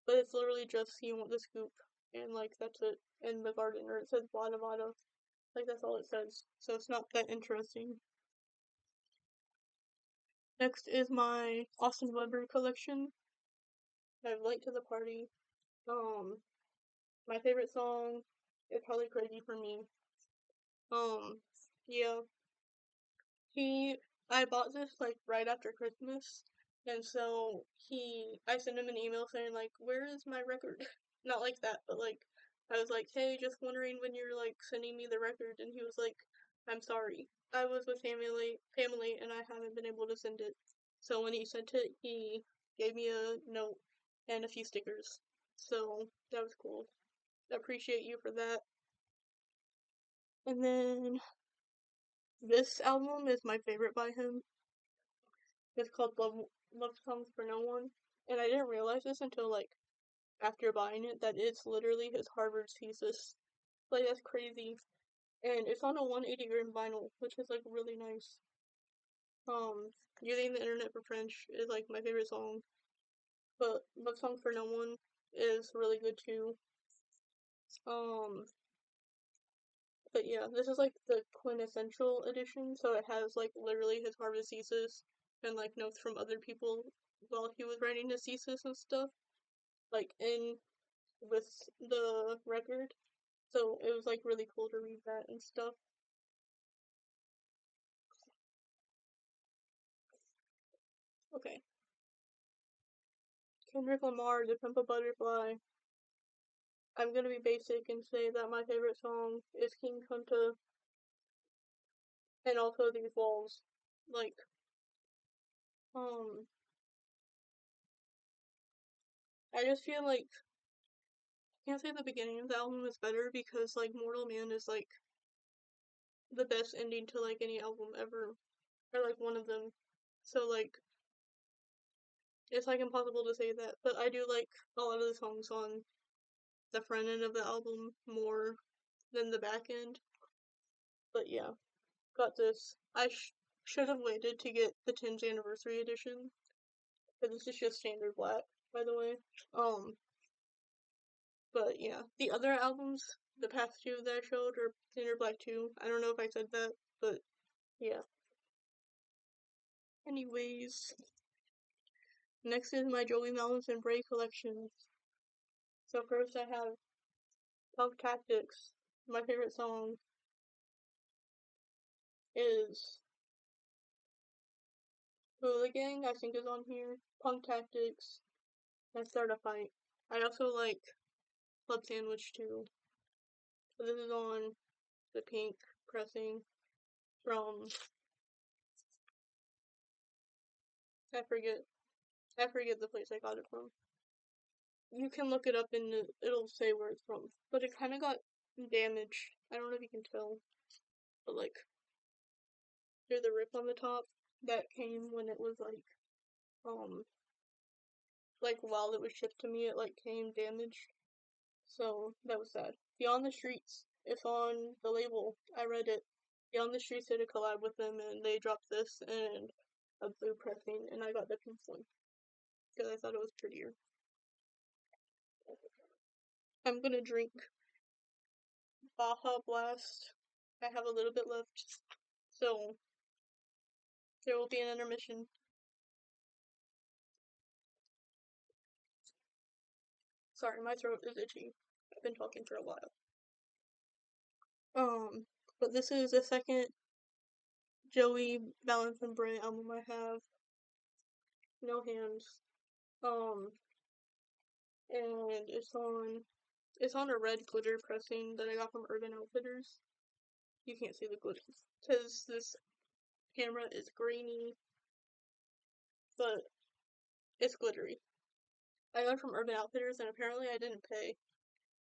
But it's literally just You Want the Scoop. And like that's it. In the garden. Or it says Vada Vada. Like that's all it says. So it's not that interesting. Next is my Austin Weber collection. I have Late to the Party. My favorite song is probably Crazy for Me. Um, yeah, I bought this like right after Christmas, and so I sent him an email saying like, "Where is my record?" Not like that, but like, I was like, "Hey, just wondering when you're like sending me the record," and he was like, "I'm sorry, I was with family, and I haven't been able to send it." So when he sent it, he gave me a note and a few stickers. So that was cool. I appreciate you for that. And then this album is my favorite by him. It's called Love Songs for No One. And I didn't realize this until like after buying it that it's literally his Harvard thesis. Like that's crazy. And it's on a 180 gram vinyl, which is like really nice. Using the internet for French is like my favorite song. But Love Songs for No One is really good too. Um but yeah, this is like the quintessential edition, so it has like literally his Harvard thesis and like notes from other people while he was writing his thesis and stuff. Like in with the record. So it was like really cool to read that and stuff. Okay. Kendrick Lamar, The Pimp a Butterfly. I'm gonna be basic and say that my favorite song is King Kunta and also These Walls. Like, um, I just feel like I can't say the beginning of the album is better because like Mortal Man is like the best ending to like any album ever. Or like one of them. So like it's like impossible to say that. But I do like a lot of the songs on the front end of the album more than the back end. But yeah, got this. Should have waited to get the 10th anniversary edition, but this is just standard black, by the way. Um, but yeah, the other albums, the past two that I showed, are standard black too. I don't know if I said that, but yeah. Anyways, next is my Joey Malins and Bray collection. So first I have Punk Tactics. My favorite song is Hooligan, I think is on here. Punk Tactics and Start a Fight. I also like Club Sandwich too. So this is on the pink pressing from I forget I forget the place I got it from. You can look it up and it'll say where it's from. But it kinda got damaged. I don't know if you can tell. But like there's a rip on the top that came when it was um like while it was shipped to me it like came damaged. So that was sad. Beyond the Streets. It's on the label. I read it. Beyond the Streets did a collab with them and they dropped this and a blue pressing and I got the pink one because I thought it was prettier. I'm gonna drink Baja Blast. I have a little bit left. So there will be an intermission. Sorry, my throat is itchy. I've been talking for a while. But this is the second Joey Balance and Bray album I have. No Hands. Um, and it's on a red glitter pressing that I got from Urban Outfitters. You can't see the glitter because this camera is grainy, but it's glittery. I got it from Urban Outfitters and apparently I didn't pay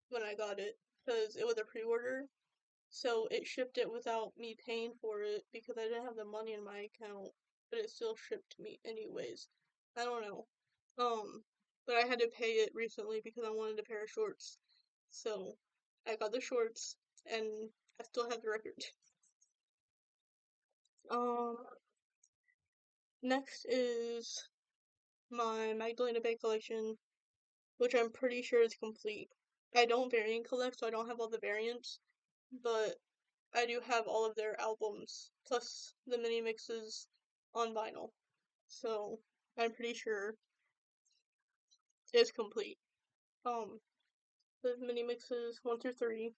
when I got it because it was a pre-order. So it shipped it without me paying for it because I didn't have the money in my account, but it still shipped to me anyways. I don't know. But I had to pay it recently because I wanted a pair of shorts. So I got the shorts and I still have the record. Um, next is my Magdalena Bay collection, which I'm pretty sure is complete. I don't variant collect, so I don't have all the variants, but I do have all of their albums, plus the mini mixes on vinyl. So I'm pretty sure it's complete. Um, the mini mixes 1 through 3.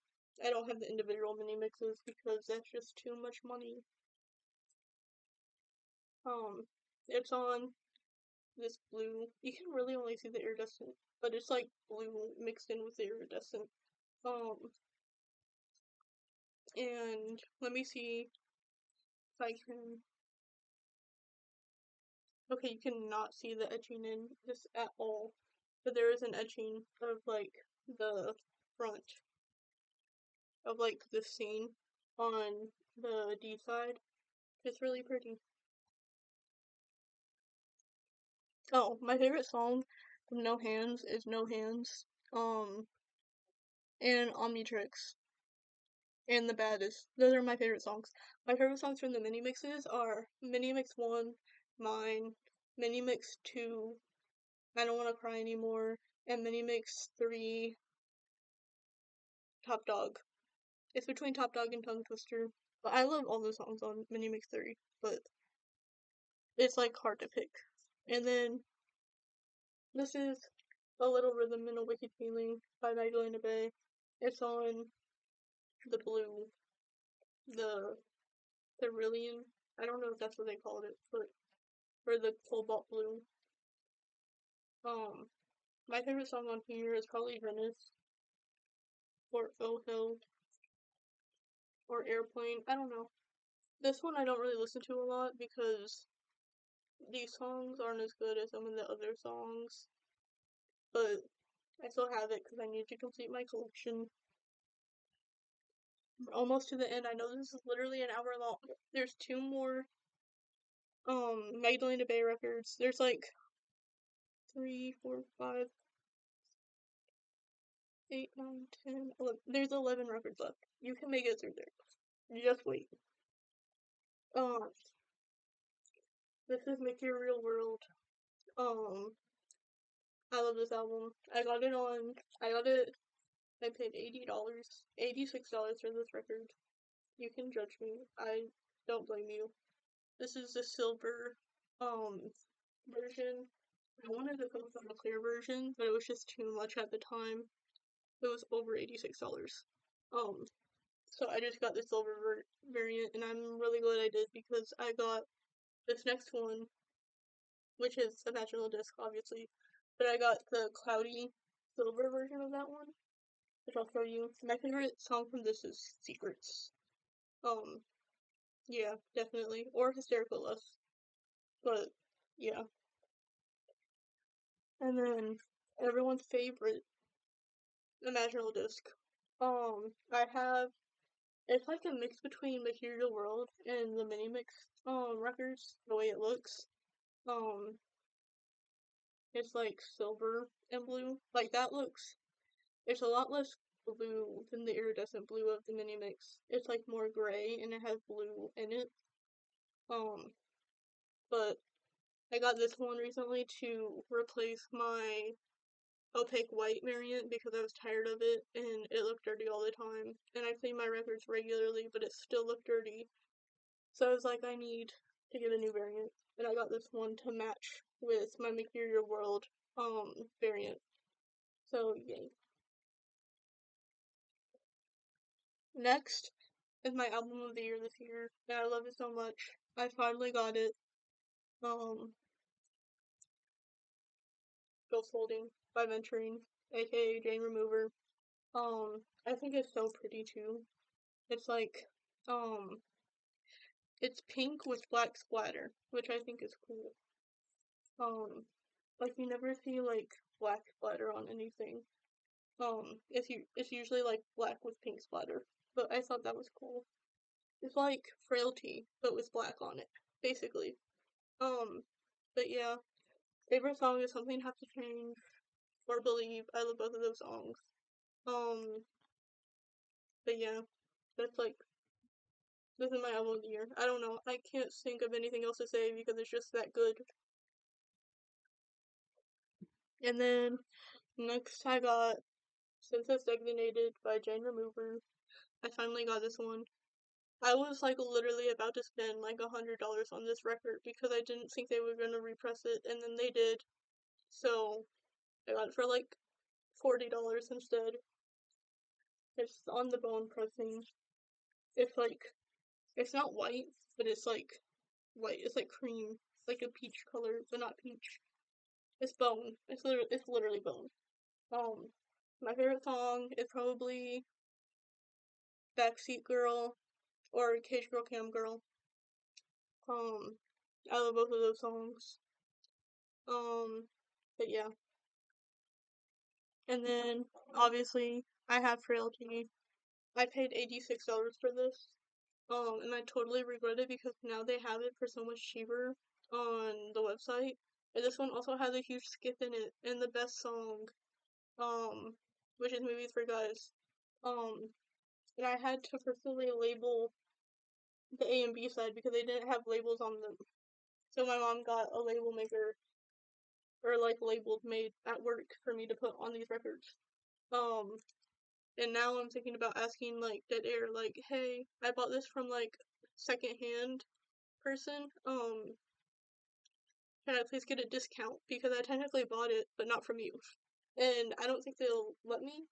I don't have the individual mini mixes because that's just too much money. It's on this blue. You can really only see the iridescent, but it's like blue mixed in with the iridescent. And let me see if I can. Okay, you cannot see the etching in this at all, but there is an etching of like the front of like this scene on the D side. It's really pretty. Oh, my favorite song from No Hands is No Hands, and Omnitrix, and The Baddest. Those are my favorite songs. My favorite songs from the mini mixes are Mini Mix 1, Mine, Mini Mix 2, I Don't Wanna Cry Anymore, and Mini Mix 3, Top Dog. It's between Top Dog and Tongue Twister, but I love all the songs on Mini Mix 3, but it's like hard to pick. And then this is A Little Rhythm and a Wicked Feeling by Magdalena Bay. It's on the blue, the cerulean. I don't know if that's what they called it, but or the cobalt blue. My favorite song on here is probably Venice or Oh Hill or Airplane. I don't know. This one I don't really listen to a lot because these songs aren't as good as some of the other songs, but I still have it because I need to complete my collection. We're almost to the end. I know this is literally an hour long. There's 2 more Magdalena Bay records. There's like 3, 4, 5, 8, 9, 10, 11. There's 11 records left. You can make it through there. Just wait. This is Material World. I love this album. I paid $80, $86 for this record. You can judge me. I don't blame you. This is the silver, version. I wanted to focus on the clear version, but it was just too much at the time. It was over $86. So I just got the silver variant, and I'm really glad I did because I got this next one, which is a magical disc, obviously, but I got the cloudy silver version of that one, which I'll show you. My favorite song from this is Secrets. Yeah, definitely. Or Hysterical Love. But, yeah. And then, everyone's favorite, Imaginal Disc. I have, it's like a mix between Material World and the Mini Mix, records, the way it looks. It's like silver and blue. Like, that looks, it's a lot less blue than the iridescent blue of the Mini Mix. It's like more gray and it has blue in it. But I got this one recently to replace my opaque white variant because I was tired of it and it looked dirty all the time. And I clean my records regularly, but it still looked dirty. So I was like, I need to get a new variant. And I got this one to match with my Material World variant. So yay. Next is my album of the year this year. And I love it so much. I finally got it. Ghost Holding by Venturing, aka Jane Remover. I think it's so pretty too. It's like, it's pink with black splatter, which I think is cool. Like you never see like black splatter on anything. It's usually like black with pink splatter, but I thought that was cool. It's like Frailty, but with black on it, basically. But yeah, favorite song is Something Has to Change or Believe. I love both of those songs. But yeah, that's like, this is my album of the year. I don't know. I can't think of anything else to say because it's just that good. And then next I got Census Designated by Jane Remover. I finally got this one. I was like literally about to spend like $100 on this record because I didn't think they were gonna repress it, and then they did. So I got it for like $40 instead. It's on the bone pressing. It's like, it's not white, but it's like white. It's like cream, like a peach color, but not peach. It's bone. It's literally bone. My favorite song is probably Backseat Girl or Cage Girl Cam Girl. I love both of those songs. But yeah. And then obviously I have Frailty. I paid $86 for this. And I totally regret it because now they have it for so much cheaper on the website. And this one also has a huge skip in it and the best song, which is Movies for Guys. Um, and I had to personally label the A and B side because they didn't have labels on them. So my mom got a label maker or like labeled made at work for me to put on these records. Um, and now I'm thinking about asking like Dead Air, like, hey, I bought this from like secondhand person. Can I please get a discount because I technically bought it, but not from you. And I don't think they'll let me,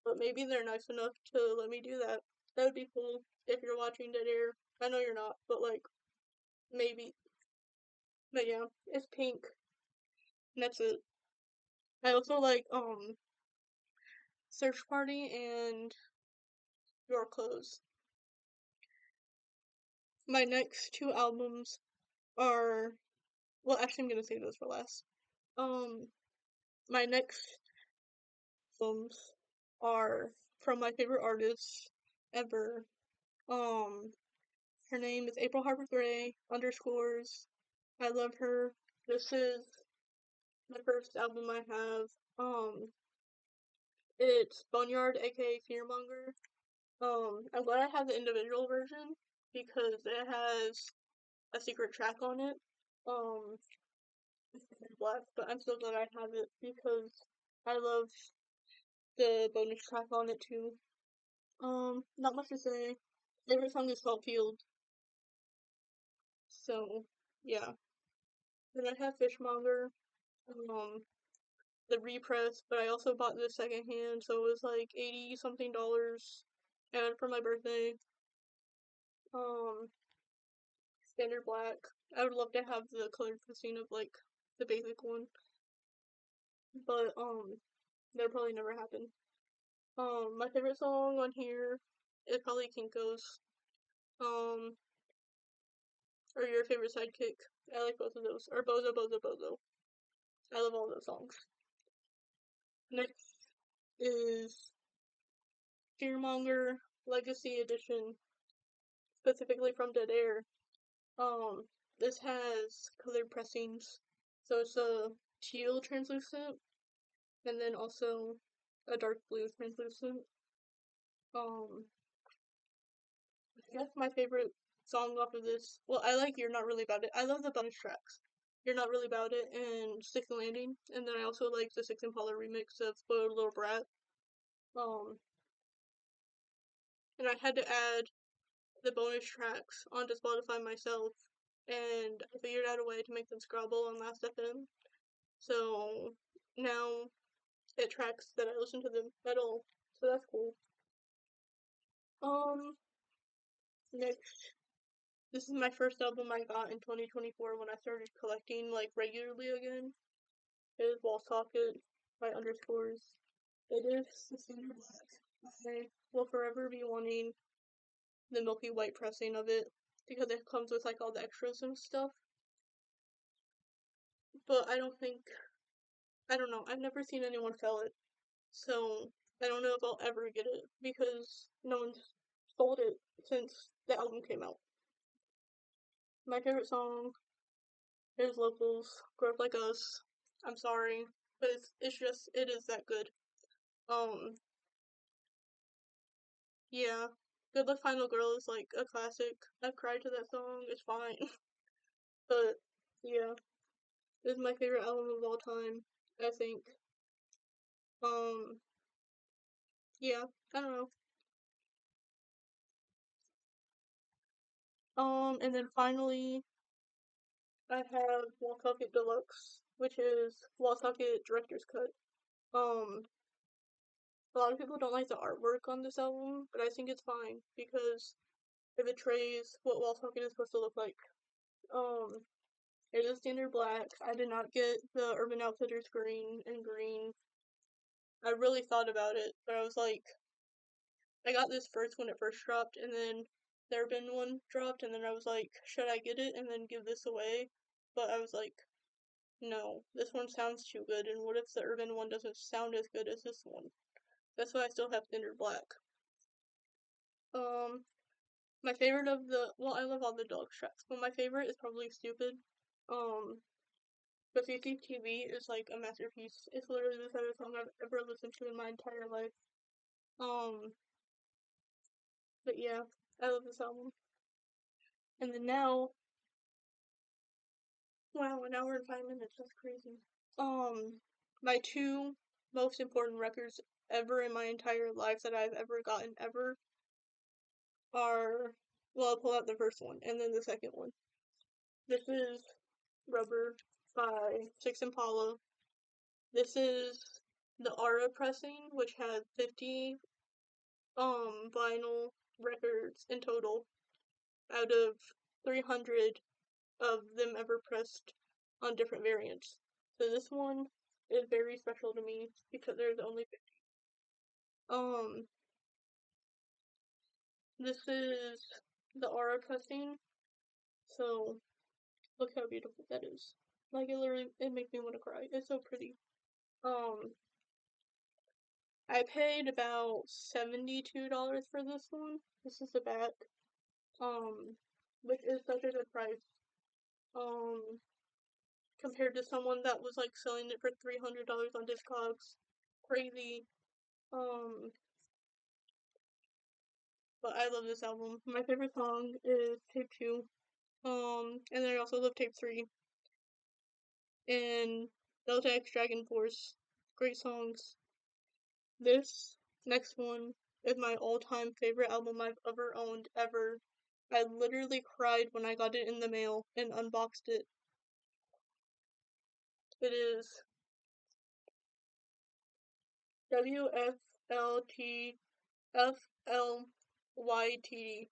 but maybe they're nice enough to let me do that. That would be cool if you're watching Dead Air. I know you're not, but like maybe. But yeah, it's pink. And that's it. I also like Search Party and Your Clothes. My next two albums are, well, actually I'm gonna save those for last. Um, my next albums are from my favorite artists ever. Um, Her name is April Harper Gray _. I love her. This is the first album I have. It's Boneyard, aka Fearmonger. I'm glad I have the individual version because it has a secret track on it. Um, it's black, but I'm so glad I have it because I love the bonus track on it too. Not much to say. Favorite song is Saltfield. So, yeah. Then I have Fishmonger. Um, the repress, but I also bought this secondhand, so it was like 80 something dollars. And for my birthday, um, standard black. I would love to have the colored pressing of like the basic one, but that'll probably never happen. My favorite song on here is probably Kinko's. Um, or your favorite sidekick. I like both of those. Or Bozo Bozo Bozo. I love all those songs. Next is Fearmonger Legacy Edition, specifically from Dead Air. This has colored pressings, so it's a teal translucent, and then also a dark blue translucent. Um, I guess my favorite song off of this, well, I like You're Not Really About It. I love the bonus tracks. You're Not Really About It and Sixth Landing, and then I also like the Six Impala remix of Spoiled Little Brat. Um, and I had to add the bonus tracks onto Spotify myself, and I figured out a way to make them scrubbable on Last.fm. So now it tracks that I listen to them at all. So that's cool. Um, Next, this is my first album I got in 2024 when I started collecting like regularly again. It is Wall Socket by Underscores. It is the standard black. I will forever be wanting the milky white pressing of it because it comes with like all the extras and stuff. But I don't know, I've never seen anyone sell it. So I don't know if I'll ever get it because no one's sold it since the album came out. My favorite song is Locals, Grow Up Like Us. I'm sorry, but it is that good. Um, yeah. Good Luck Final Girl is like a classic. I've cried to that song, it's fine. But yeah, this is my favorite album of all time, I think. Um, yeah, I don't know. And then finally, I have Wollsocket Deluxe, which is Wollsocket Director's Cut. Um, A lot of people don't like the artwork on this album, but I think it's fine because it betrays what Wall Talking is supposed to look like. It is standard black. I did not get the Urban Outfitters green and green. I really thought about it, but I was like, I got this first when it first dropped, and then the Urban one dropped, and then I was like, should I get it and then give this away? But I was like, no, this one sounds too good, and what if the Urban one doesn't sound as good as this one? That's why I still have standard black. My favorite of I love all the deluxe tracks, but my favorite is probably Stupid. But CCTV is like a masterpiece. It's literally the favorite song I've ever listened to in my entire life. But yeah, I love this album. And then now, wow, an hour and 5 minutes, that's crazy. My two most important records ever in my entire life that I've ever gotten ever are, well, I'll pull out the first one and then the second one. This is Rubber by Six Impala. This is the Aura pressing, which has 50 vinyl records in total out of 300 of them ever pressed on different variants. So this one is very special to me because there's only 50. This is the Aura pressing. So look how beautiful that is. Like it makes me want to cry. It's so pretty. I paid about $72 for this one. This is the back. Which is such a good price. Compared to someone that was like selling it for $300 on Discogs. Crazy. But I love this album. My favorite song is Tape 2. And then I also love Tape 3. And Delta X Dragon Force. Great songs. This next one is my all-time favorite album I've ever owned, ever. I literally cried when I got it in the mail and unboxed it. It is WFLTFLYT.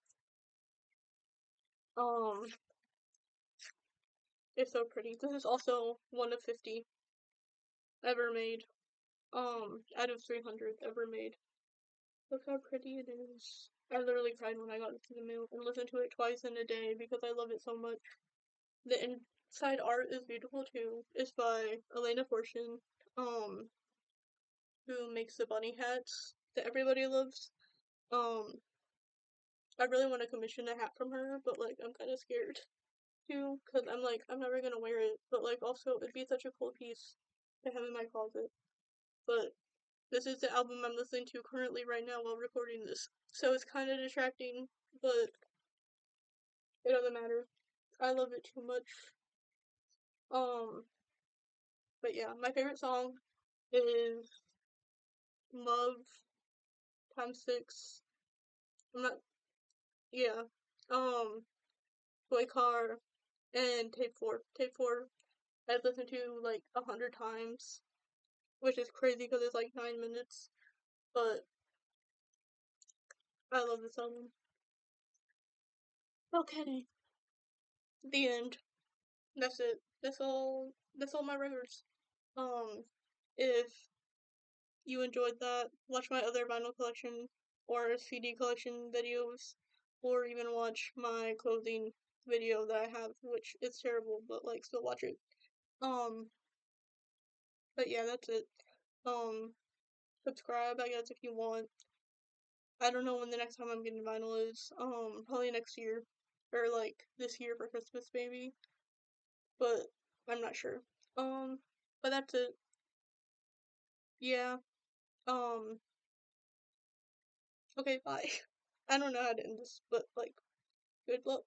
It's so pretty. This is also one of 50 ever made. Out of 300 ever made. Look how pretty it is. I literally cried when I got it in the mail and listened to it twice in a day because I love it so much. The inside art is beautiful too. It's by Elena Fortune, who makes the bunny hats that everybody loves. I really want to commission a hat from her, but like I'm kind of scared too, cause I'm like I'm never gonna wear it. But like also it'd be such a cool piece to have in my closet. But this is the album I'm listening to currently right now while recording this, so it's kind of distracting, but it doesn't matter. I love it too much. But yeah, my favorite song is Love times 6. I'm not, yeah. Toy Car and Tape 4. Tape 4 I've listened to like 100 times, which is crazy because it's like 9 minutes, but I love this album. Okay, the end. That's it. That's all my records. If you enjoyed that, watch my other vinyl collection or CD collection videos, or even watch my clothing video that I have, which is terrible, but like still watch it. Um, but yeah, that's it. Um, Subscribe, I guess, if you want. I don't know when the next time I'm getting vinyl is. Probably next year, or like this year for Christmas, maybe. But I'm not sure. Um, but that's it. Yeah. Um, okay, bye. I don't know how to end this, but like, good luck.